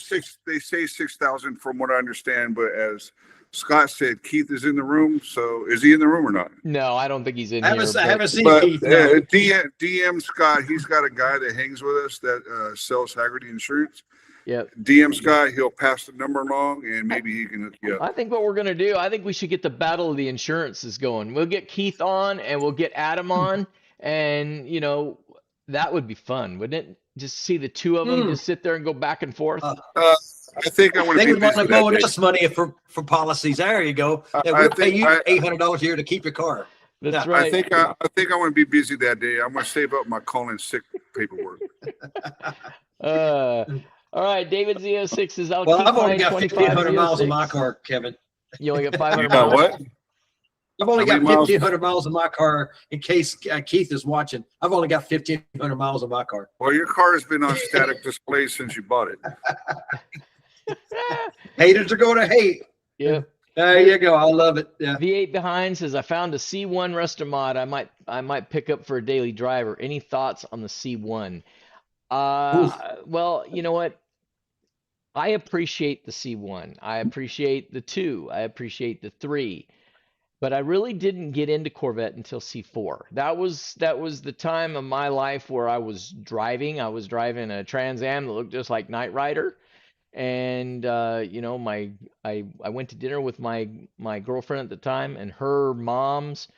6,000 from what I understand, but as Scott said, Keith is in the room. So is he in the room or not? No, I don't think he's in I here. haven't seen Keith. DM Scott, he's got a guy that hangs with us that sells Haggerty Insurance. Yep. DM Scott, he'll pass the number along and maybe he can hook you up. I think what we're going to do, I think we should get the battle of the insurances going. We'll get Keith on and we'll get Adam on, and that would be fun, wouldn't it? Just see the two of them just sit there and go back and forth. I think I want to. They would want to go with us money for policies. There you go. We'll pay you $800 a year to keep your car. That's right. I think I want to be busy that day. I'm going to save up my calling sick paperwork. All right, David Z06 is out. Well, I've only got 1,500 miles on my car, Kevin. You only got 500 miles. What? I've only got 1,500 miles on my car. In case Keith is watching, I've only got 1,500 miles on my car. Well, your car has been on static display since you bought it. Haters are going to hate. Yeah. There you go. I love it. Yeah. V8 behind says, I found a C1 Restomod I might pick up for a daily driver. Any thoughts on the C1? Well, you know what? I appreciate the C1. I appreciate the 2. I appreciate the 3. But I really didn't get into Corvette until C4. That was the time of my life where I was driving. I was driving a Trans Am that looked just like Knight Rider. And I went to dinner with my girlfriend at the time, and her mom's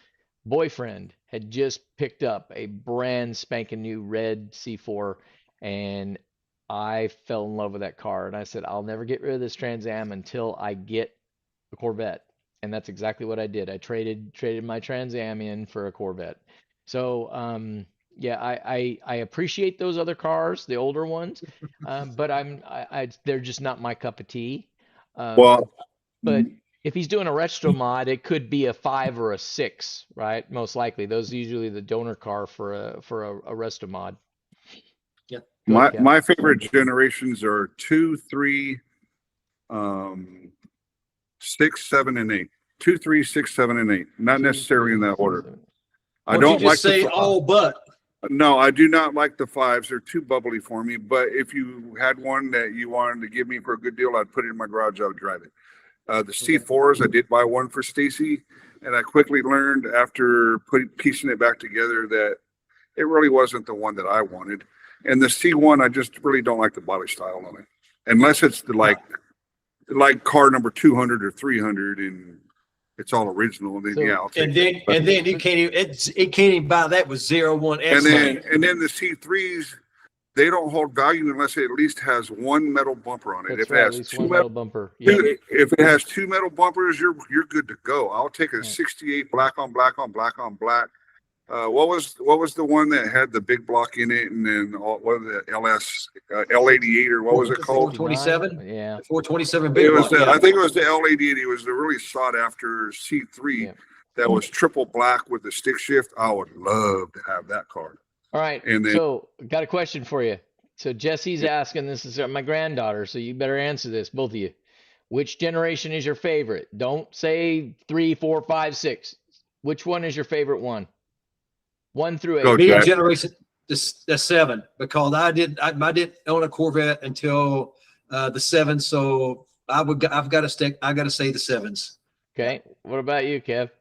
boyfriend had just picked up a brand spanking new red C4, and I fell in love with that car. And I said, I'll never get rid of this Trans Am until I get a Corvette. And that's exactly what I did. I traded my Trans Am in for a Corvette. So yeah, I appreciate those other cars, the older ones, but they're just not my cup of tea. But if he's doing a retro mod, it could be a 5 or a 6, right? Most likely, those are usually the donor car for a retro mod. Yeah. My favorite generations are 2, 3, 6, 7, and 8. 2, 3, 6, 7, and 8. Not necessarily in that order. I don't like say all but. No, I do not like the 5s. They're too bubbly for me. But if you had one that you wanted to give me for a good deal, I'd put it in my garage. I would drive it. The C4s, I did buy one for Stacy, and I quickly learned after piecing it back together that it really wasn't the one that I wanted. And the C1, I just really don't like the body style on it, unless it's like car number 200 or 300 and it's all original. Then yeah, I'll take it. And then you can't even it can't even buy that with 01 S. And then the C3s, they don't hold value unless it at least has one metal bumper on it. That's right, at least one metal bumper. Yeah. If it has 2 metal bumpers, you're good to go. I'll take a 68 black on black on black on black. What was the one that had the big block in it, and then what was the LS L88 or what was it called? 427. Yeah, 427 big it was block. I think it was the L88. It was the really sought after C3 that was triple black with the stick shift. I would love to have that car. All right. And then, so got a question for you. So Jesse's asking, this is my granddaughter, so you better answer this, both of you. Which generation is your favorite? Don't say 3, 4, 5, 6. Which one is your favorite one? 1 through 8. Me generation the 7, because I didn't own a Corvette until the 7, so I got to say the 7s. Okay. What about you, Kev?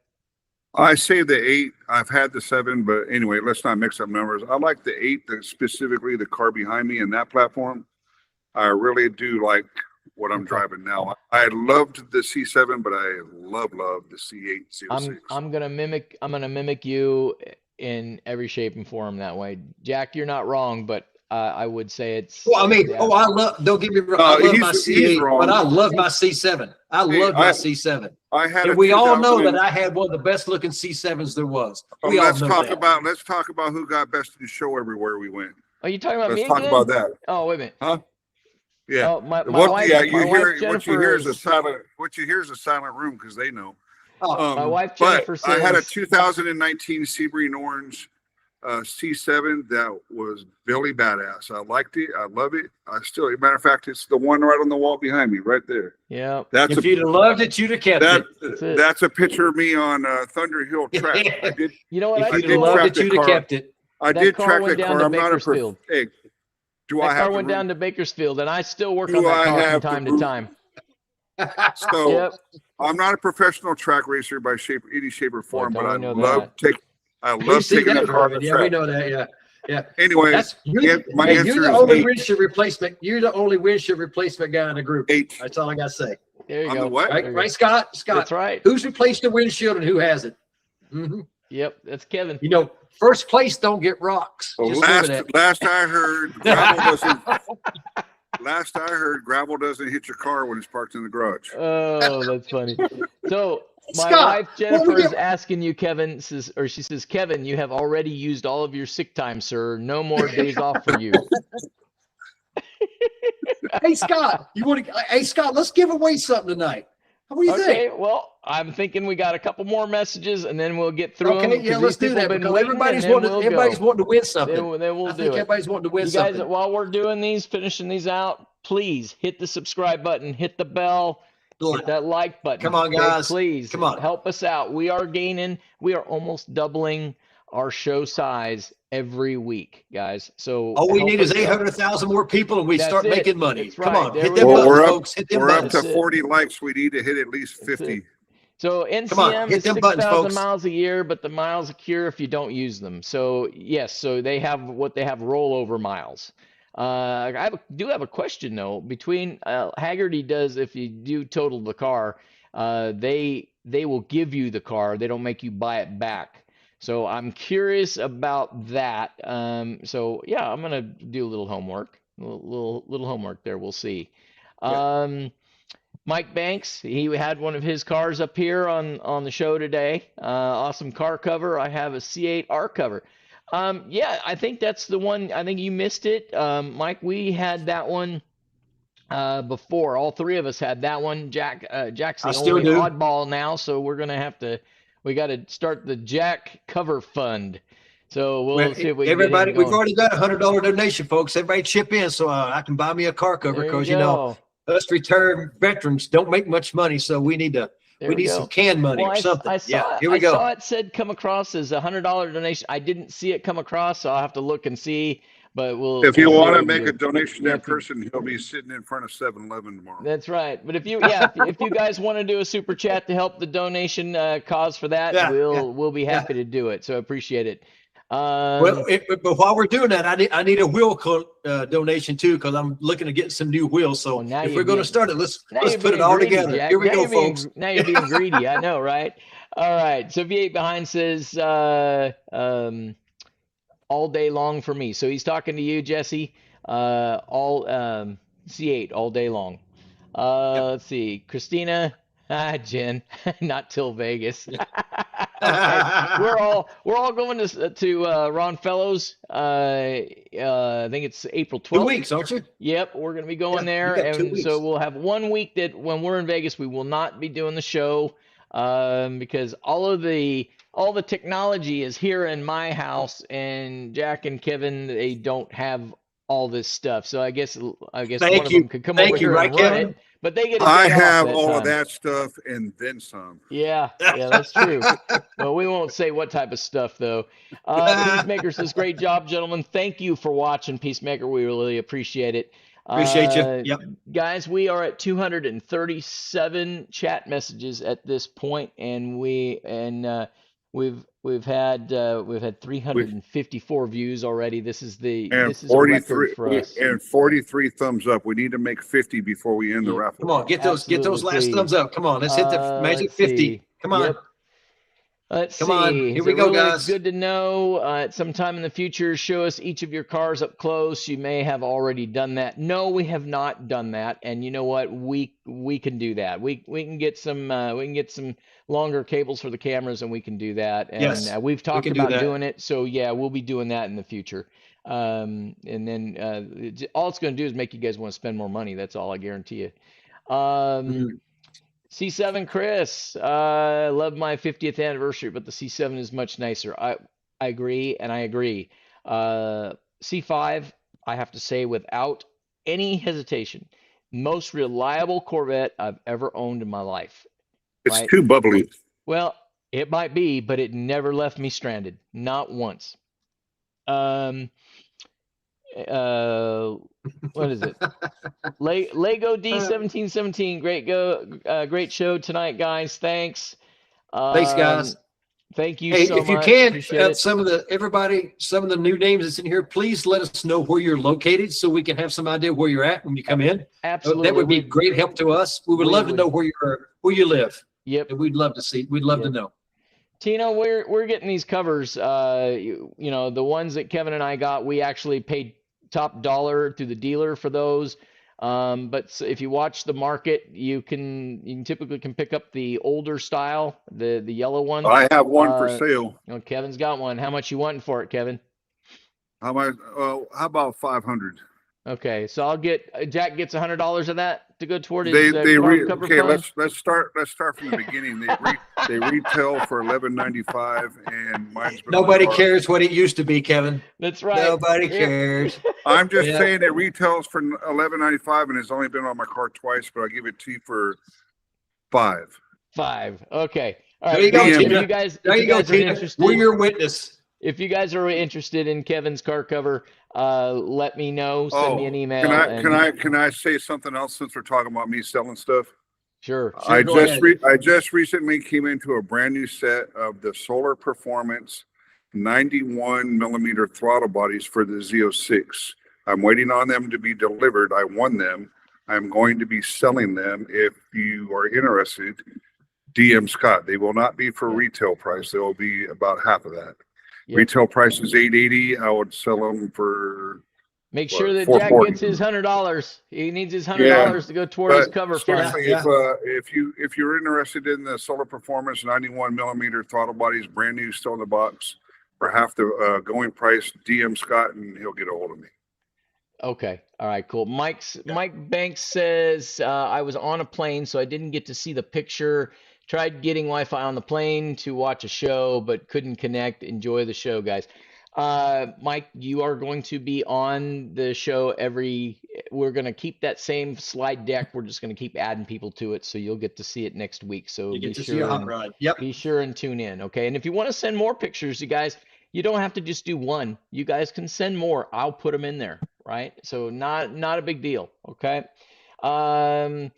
I say the 8. I've had the 7, but anyway, let's not mix up numbers. I like the 8, specifically the car behind me and that platform. I really do like what I'm driving now. I loved the C7, but I love the C8 06. I'm gonna mimic you. in every shape and form that way. Jack, you're not wrong, but I would say it's. Well, I mean, I love. Don't get me wrong. I love my C8, but I love my C7. I love my C7. And we all know that I had one of the best looking C7s there was. Let's talk about who got best in show everywhere we went. Are you talking about me? Let's talk about that. Oh, wait a minute. Huh? Yeah. Oh, my wife, yeah, what you hear is a silent room because they know. My wife Jennifer says, I had a 2019 Sebring Orange C7 that was Billy badass. I liked it. I love it. Matter of fact, it's the one right on the wall behind me, right there. Yeah. If you'd have loved it, you'd have kept it. That's a picture of me on Thunder Hill track. You know what? If you'd have loved it, you'd have kept it. I did track the car. I'm not a hey, do I have car went down to Bakersfield, and I still work on that car from time to time. So I'm not a professional track racer by any shape or form, but I love taking the car to the track. Yeah, we know that. Yeah. Anyway, my answer you're the only windshield replacement. You're the only windshield replacement guy in the group. 8. That's all I got to say. There you go. What? Right, Scott? That's right. Who's replaced the windshield and who hasn't? Mm-hmm. Yep, that's Kevin. You know, first place don't get rocks. Well, last I heard, gravel doesn't hit your car when it's parked in the garage. Oh, that's funny. So my Scott, wife Jennifer is asking you, Kevin, she says, Kevin, you have already used all of your sick time, sir. No more days off for you. Hey Scott, let's give away something tonight. What do you think? Well, I'm thinking we got a couple more messages and then we'll get through them. Yeah, let's do that because everybody's wanting to win something. Then we'll do it. Everybody's wanting to win something. You guys, something. while we're doing these, finishing these out, please hit the subscribe button, hit the bell, hit that like button. Come on, guys. Please, come on. Help us out. We are almost doubling our show size every week, guys. So all we need is 800,000 more people and we start making money. That's Come right. on, hit them buttons, folks. Hit them buttons. We're up to 40 likes. We need to hit at least 50. So NCM is 6,000 miles a year, but the miles accrue if you don't use them. So yes, so they have rollover miles. I do have a question though. Between Haggerty does, if you do total the car, they will give you the car. They don't make you buy it back. So I'm curious about that. So yeah, I'm gonna do a little homework, little homework there. We'll see. Yeah. Mike Banks, he had one of his cars up here on the show today. Awesome car cover. I have a C8 R cover. Yeah, I think that's the one. I think you missed it, Mike. We had that one before. All three of us had that one. Jack's the only oddball now, so we're gonna have to. We got to start the Jack cover fund. So we'll see if we we've already got a $100 donation, folks. Everybody chip in so I can buy me a car cover because you know us retired veterans don't make much money, so we need some canned money or something. Here we go. I saw it said come across as a $100 donation. I didn't see it come across, so I'll have to look and see. But if you want to make a donation to that person, he'll be sitting in front of 7-Eleven tomorrow. That's right. But if you guys want to do a super chat to help the donation cause for that, we'll be happy to do it. So I appreciate it. But while we're doing that, I need a wheel donation too because I'm looking to get some new wheels. So if we're going to start it, let's put it all together. Jack. Here we go, folks. Now you're being greedy. I know, right? All right. So V8 behind says all day long for me. So he's talking to you, Jesse. C8 all day long. Let's see, Christina. Jen, not till Vegas. Okay. We're all going to Ron Fellows. I think it's April 12th. 2 weeks, aren't you? Yep, we're going to be going there, and so we'll have 1 week that when we're in Vegas, we will not be doing the show because all the technology is here in my house, and Jack and Kevin, they don't have all this stuff. So I guess one of them could come over here and run it. But they get. I have all of that stuff and then some. Yeah, that's true. Well, we won't say what type of stuff though. Peacemaker says, "Great job, gentlemen. Thank you for watching, Peacemaker. We really appreciate it. Appreciate you. Yep, guys, we are at 237 chat messages at this point, and we've had 354 views already. This is a record for us. And 43 thumbs up. We need to make 50 before we end the raffle. Come on, get those last thumbs up. Come on, let's hit the magic 50. Come on. Yep. Let's Come see. on, here Is we it go, really guys. good to know? At some time in the future, show us each of your cars up close. You may have already done that. No, we have not done that. And you know what? We can do that. We can get some longer cables for the cameras, and we can do that. And Yes, we've we talked can do about that. doing it. So yeah, we'll be doing that in the future. And then all it's going to do is make you guys want to spend more money. That's all, I guarantee you. C7 Chris, I love my 50th anniversary, but the C7 is much nicer. I agree, and I agree. C5, I have to say, without any hesitation, most reliable Corvette I've ever owned in my life. It's too bubbly. Well, it might be, but it never left me stranded. Not once. What is it? Lego D1717. Great show tonight, guys. Thanks. Thanks, guys. Thank you Hey, so if you much. can, Appreciate it. some of the new names that's in here, please let us know where you're located so we can have some idea where you're at when you come in. Absolutely. That would be great help to us. We would love to know where you live. Yep. And we'd love to know. Tina, we're getting these covers. You know, the ones that Kevin and I got, we actually paid top dollar through the dealer for those. But if you watch the market, you can typically pick up the older style, the yellow one. I have one for sale. Oh, Kevin's got one. How much you wanting for it, Kevin? How about 500? Okay, so I'll get Jack gets $100 of that to go toward his cover okay. fund. Let's start from the beginning. They retail for $11.95, and mine's been nobody cares what it used to be, Kevin. That's right. Nobody cares. I'm just saying it retails for $11.95, and it's only been on my car twice, but I'll give it to you for $5. Okay. All right. There you go, If Tina. you guys Tina. We're your witness. If you guys are interested in Kevin's car cover, let me know. Send me an email. Can I say something else since we're talking about me selling stuff? Sure. I just recently came into a brand new set of the Solar Performance 91 millimeter throttle bodies for the Z06. I'm waiting on them to be delivered. I won them. I'm going to be selling them. If you are interested, DM Scott. They will not be for retail price. They will be about half of that. Yep. Retail price is $880. I would sell them for. Make sure that Jack gets his $100. He needs his $100 to go toward his cover fund. If you're interested in the Solar Performance 91 millimeter throttle bodies, brand new, still in the box, for half the going price, DM Scott, and he'll get a hold of me. Okay. All right, cool. Mike Banks says, I was on a plane, so I didn't get to see the picture. Tried getting Wi-Fi on the plane to watch a show, but couldn't connect. Enjoy the show, guys. Mike, you are going to be on the show we're going to keep that same slide deck. We're just going to keep adding people to it, so you'll get to see it next week. So you get to see a hot rod. Yep. Be sure and tune in, okay? And if you want to send more pictures, you guys, you don't have to just do one. You guys can send more. I'll put them in there, right? So not a big deal, okay? B8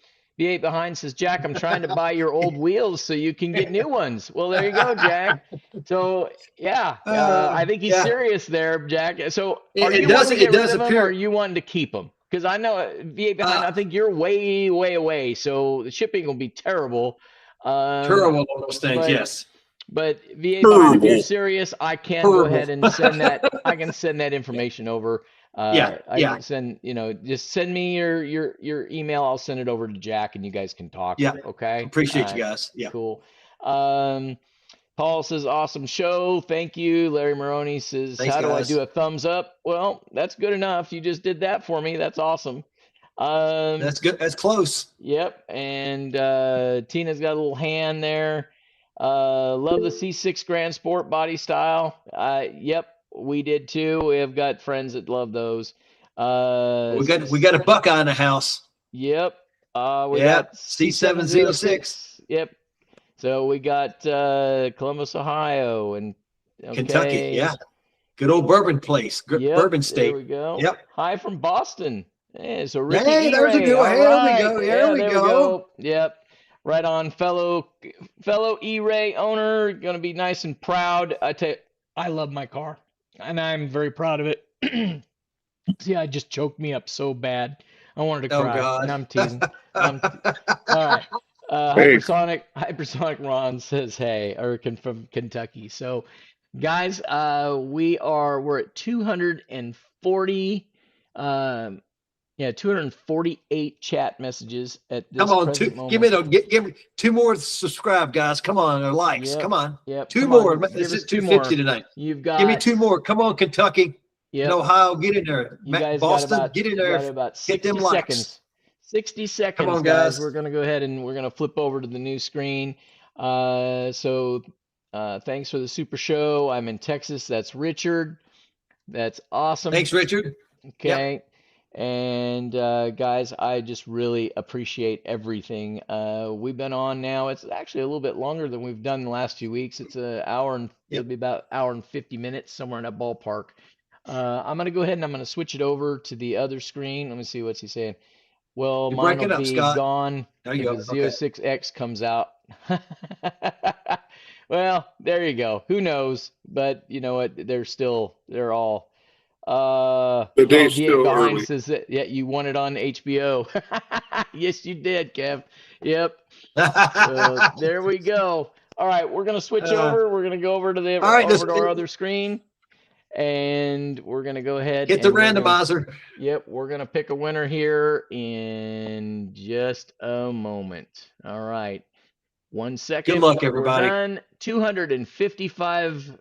Behind says, Jack, I'm trying to buy your old wheels so you can get new ones. Well, there you go, Jack. So, I think he's serious there, Jack. So, are you wanting to get rid of them, or are you wanting to keep them? Because I know, B8 Behind, I think you're way, way away. So, the shipping will be terrible. Terrible on those things, yes. But V8 Behind, if you're serious, I can go ahead and send that. I can send that information over. I can send, just send me your email. I'll send it over to Jack, and you guys can talk. Yeah. Okay. Appreciate you guys. Yeah. Cool. Paul says, awesome show. Thank you. Larry Maroney says, thanks, how do guys. I do a thumbs up? Well, that's good enough. You just did that for me. That's awesome. That's good. That's close. Yep. And Tina's got a little hand there. Love the C6 Grand Sport body style. Yep. We did too. We have got friends that love those. We got a Buckeye in the house. Yep. We got C706. Yep. So we got Columbus, Ohio, and Kentucky. Yeah. Good old bourbon place. Good bourbon state. There we go. Yep. Hi from Boston. Hey, so Ricky there's a new. Here we go. Yep. Right on, fellow E-Ray owner. Gonna be nice and proud. I tell you, I love my car, and I'm very proud of it. See, I just choked me up so bad. I wanted to cry. Oh, God. And I'm teasing. All right. Hypersonic Ron says hey, or from Kentucky. So, guys, we're at 240. 248 chat messages at this present moment. Give me 2 more subscribe, guys. Come on, or likes. Yep, Come on. Yep. 2 more. Give us 2 250 more tonight. You've got. Give me 2 more. Come on, Kentucky. Yep. And Ohio, get in there. You guys Boston, get in there. About 60 Hit them seconds. likes. 60 seconds, Come on, guys. guys. We're gonna go ahead and we're gonna flip over to the new screen. Thanks for the super show. I'm in Texas. That's Richard. That's awesome. Thanks, Richard. Okay. Yep. And guys, I just really appreciate everything. We've been on now. It's actually a little bit longer than we've done the last few weeks. It's an hour and it'll be about an hour and 50 minutes, somewhere in that ballpark. I'm gonna go ahead and I'm gonna switch it over to the other screen. Let me see what's he saying. Well, mine will be Scott. Gone if the Z06X comes out. Well, there you go. Who knows? But you know what? They're all. The day's still early. Says that, yeah, you won it on HBO. Yes, you did, Kev. Yep. So there we go. All right, we're gonna switch over. We're gonna go over to our other screen, and we're gonna go ahead. Get the randomizer. Yep, we're gonna pick a winner here in just a moment. All right, 1 second. Good luck, everybody. We're done. 255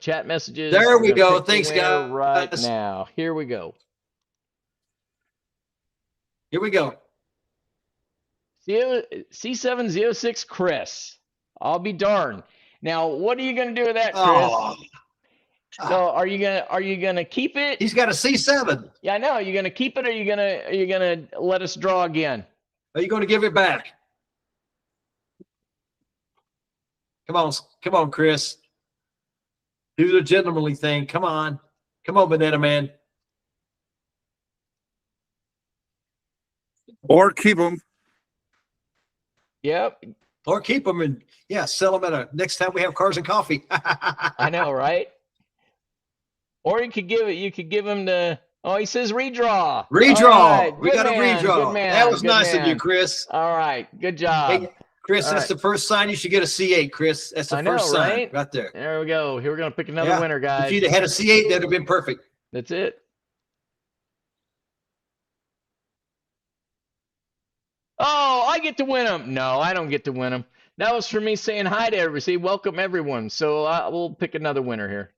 chat messages. There we go. Thanks, guys. Right now, here we go. Here we go. C706 Chris. I'll be darned. Now, what are you gonna do with that, Chris? Oh. So are you gonna keep it? He's got a C7. Yeah, I know. Are you gonna keep it, or are you gonna let us draw again? Are you going to give it back? Come on, Chris. Do the gentlemanly thing. Come on, Banana Man. Or keep them. Yep. Or keep them and sell them next time we have Cars and Coffee. I know, right? Or you could give him the. Oh, he says redraw. Redraw. Right. We got a redraw. That was nice of you, Chris. All right. Good job. Hey, Chris, that's the first sign. You should get a C8, Chris. That's the first sign right there. There we go. Here we're going to pick another winner, guys. If you'd have had a C8, that would have been perfect. That's it. Oh, I get to win them. No, I don't get to win them. That was for me saying hi to everybody. See, welcome everyone. So we'll pick another winner here.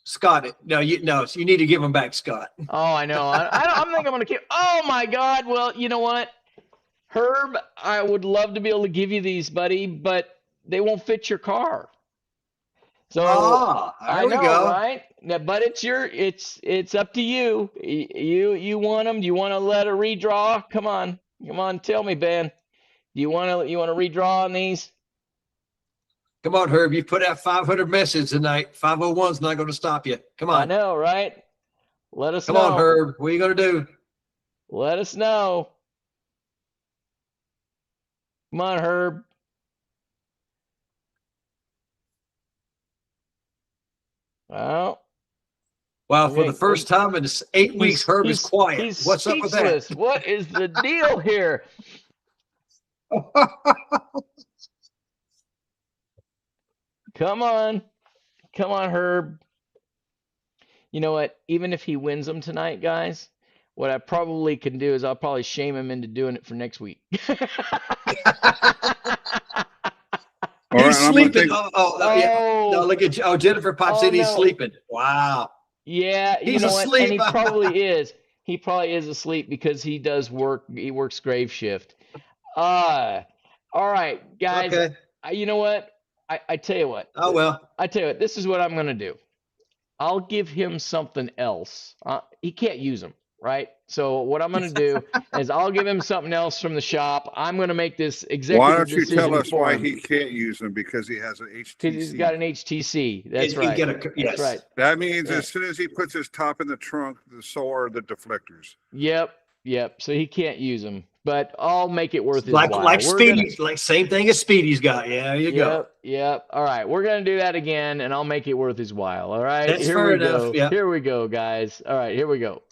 Scott, you need to give them back, Scott. Oh, I know. I think I'm going to keep. Oh my God. Well, you know what, Herb, I would love to be able to give you these, buddy, but they won't fit your car. So there we go. Right? Now, but it's up to you. You want them? Do you want to let a redraw? Come on, tell me, Ben. Do you want to redraw on these? Come on, Herb. You put out 500 messages tonight. 501's not going to stop you. Come on. I know, right? Let us know. Come on, Herb. What are you going to do? Let us know. Come on, Herb. Well, for the first time in 8 weeks, Herb is quiet. What's up with that? What is the deal here? Come on, Herb. You know what? Even if he wins them tonight, guys, what I probably can do is I'll probably shame him into doing it for next week. He's sleeping. No, look at Jennifer pops in. He's sleeping. Wow. Yeah, he's asleep. What? And he probably is. He probably is asleep because he does work. He works grave shift. All right, guys. Okay. You know what? I tell you what. Oh well. I tell you what. This is what I'm gonna do. I'll give him something else. He can't use them, right? So what I'm going to do is I'll give him something else from the shop. I'm going to make this executive Why don't you decision tell us for why him. he can't use them? Because he has an HTC. Because he's got an HTC. That's right. That's right. That means as soon as he puts his top in the trunk, so are the deflectors. Yep. So he can't use them. But I'll make it worth his while. Like Speedy's, like same thing as Speedy's got. Yeah, there you go. Yep. All right, we're gonna do that again, and I'll make it worth his while. All right. That's fair enough. Yeah. Here we go, guys. All right, here we go.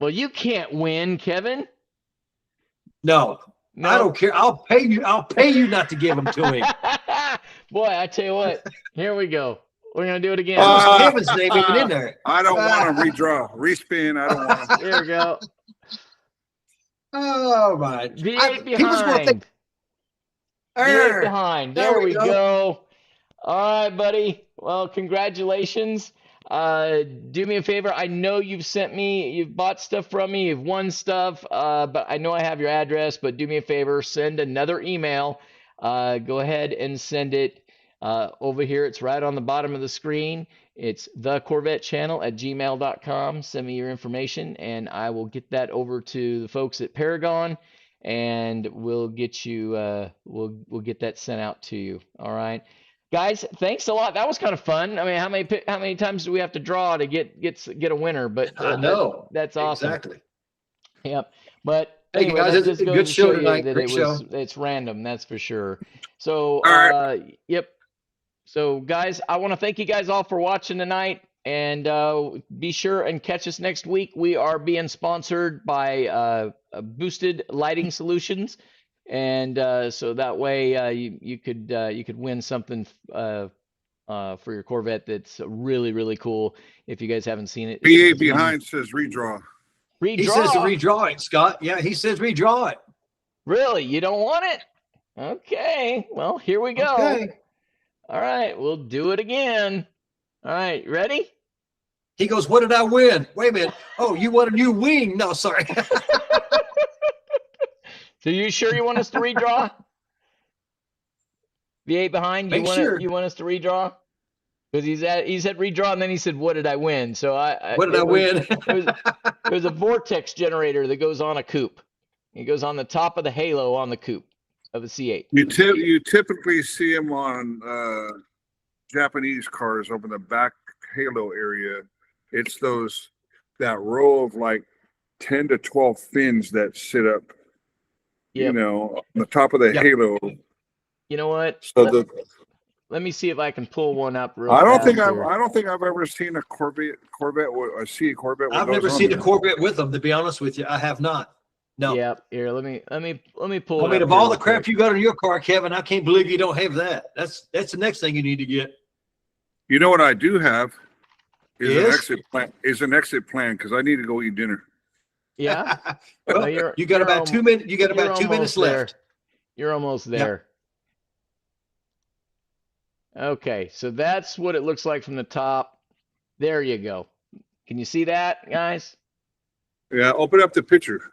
Well, you can't win, Kevin. No, I don't care. I'll pay you. I'll pay you not to give them to him. Boy, I tell you what. Here we go. We're gonna do it again. Kevin's name even in there. I don't want to redraw, respin. I don't want to. Here we go. Oh my! V8 behind. V8 behind. There we go. All right, buddy. Well, congratulations. Do me a favor. I know you've bought stuff from me, you've won stuff, but I know I have your address, but do me a favor, send another email. Go ahead and send it over here. It's right on the bottom of the screen. It's thecorvettechannel@gmail.com. Send me your information and I will get that over to the folks at Paragon and we'll get you, we'll get that sent out to you. All right. Guys, thanks a lot. That was kind of fun. I mean, how many times do we have to draw to get a winner? But I know that's awesome. Exactly. Yep. But hey anyway, guys, it's a good show tonight. Great show. It's random, that's for sure. So, yep. So, guys, I want to thank you guys all for watching tonight, and be sure and catch us next week. We are being sponsored by Boosted Lighting Solutions. And so that way you could win something for your Corvette that's really, really cool. If you guys haven't seen it, V8 behind says redraw. Redraw. He says to redraw it, Scott. Yeah, he says redraw it. Really? You don't want it? Okay. Well, here we go. Okay. All right, we'll do it again. All right, ready? He goes, "What did I win? Wait a minute. Oh, you won a new wing." No, sorry. So you sure you want us to redraw? V8 behind. You want us to redraw? Because he said redraw, and then he said, "What did I win?" So what did I win? It was a vortex generator that goes on a coupe. It goes on the top of the halo on the coupe of a C8. You typically see them on Japanese cars up in the back halo area. It's that row of like 10 to 12 fins that sit up. Yep. You know, on the top of the halo. You know what? So let me see if I can pull one up real I don't fast think I've ever seen a Corvette with a Corvette. I've never seen a Corvette with them, to be honest with you. I have not. No. Yep. Here, let me pull. I mean, of all the crap you got in your car, Kevin, I can't believe you don't have that. That's the next thing you need to get. You know what I do have is an exit plan. An exit plan because I need to go eat dinner. Yeah. Well, you got about 2 minutes. You got about 2 minutes left. You're almost there. Yep. Okay, so that's what it looks like from the top. There you go. Can you see that, guys? Yeah. Open up the picture.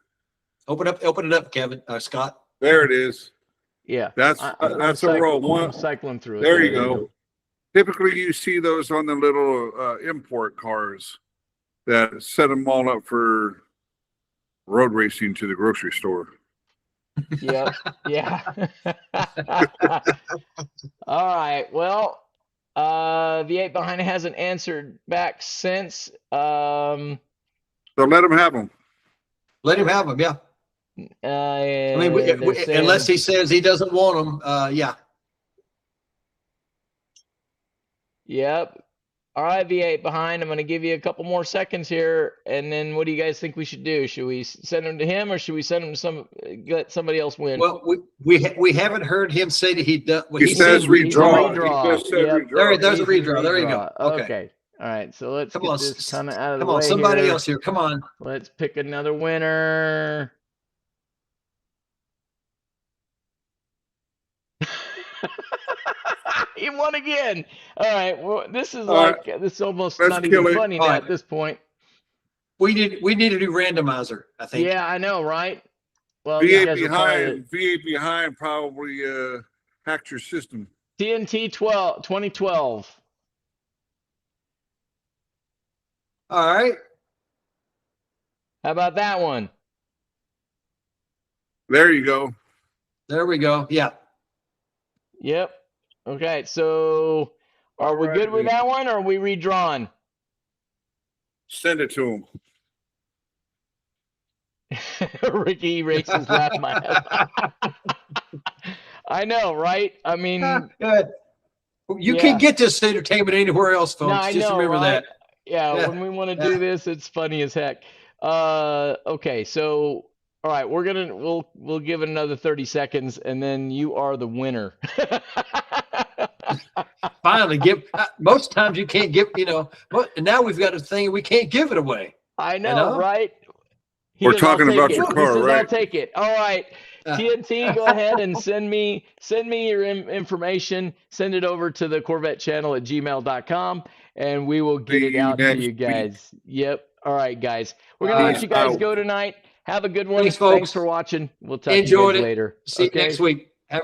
Open it up, Kevin. Scott. There it is. Yeah. That's a row one. I'm cycling through it. There you go. Typically, you see those on the little import cars that set them all up for road racing to the grocery store. Yep. Yeah. All right. Well, V8 behind hasn't answered back since. So let him have them. Let him have them. Yeah. I mean, unless he says he doesn't want them. Yeah. Yep. All right, V8 behind. I'm going to give you a couple more seconds here, and then what do you guys think we should do? Should we send them to him, or should we send them to let somebody else win? Well, we haven't heard him say that he does. He says redraw. There's a redraw. There you go. Okay. All right. So let's get this kind of out of the way. Come on, somebody else here. Come on. Let's pick another winner. He won again. All right. Well, this is this is almost not even funny now at this point. We need to do randomizer, I think. Yeah, I know, right? Well, V8 behind probably hacked your system. TNT 2012. All right. How about that one? There you go. There we go. Yeah. Yep. Okay, so are we good with that one, or are we redrawn? Send it to him. Ricky races laugh my head. I know, right? I mean, good. You can't get this entertainment anywhere else, folks. No, I Just know, remember right? that. Yeah, when we want to do this, it's funny as heck. Okay, so all right, we'll give it another 30 seconds, and then you are the winner. Finally, most times you can't give, but now we've got a thing, we can't give it away. I know, right? We're talking about your car, right? I'll take it. All right. TNT, go ahead and send me your information. Send it over to the Corvette channel at gmail.com, and we will get it out to you guys. Yep. All right, guys. We're going to let you guys go tonight. Have a good one. Thanks, folks. Thanks for watching. We'll talk to you guys later. See you next week.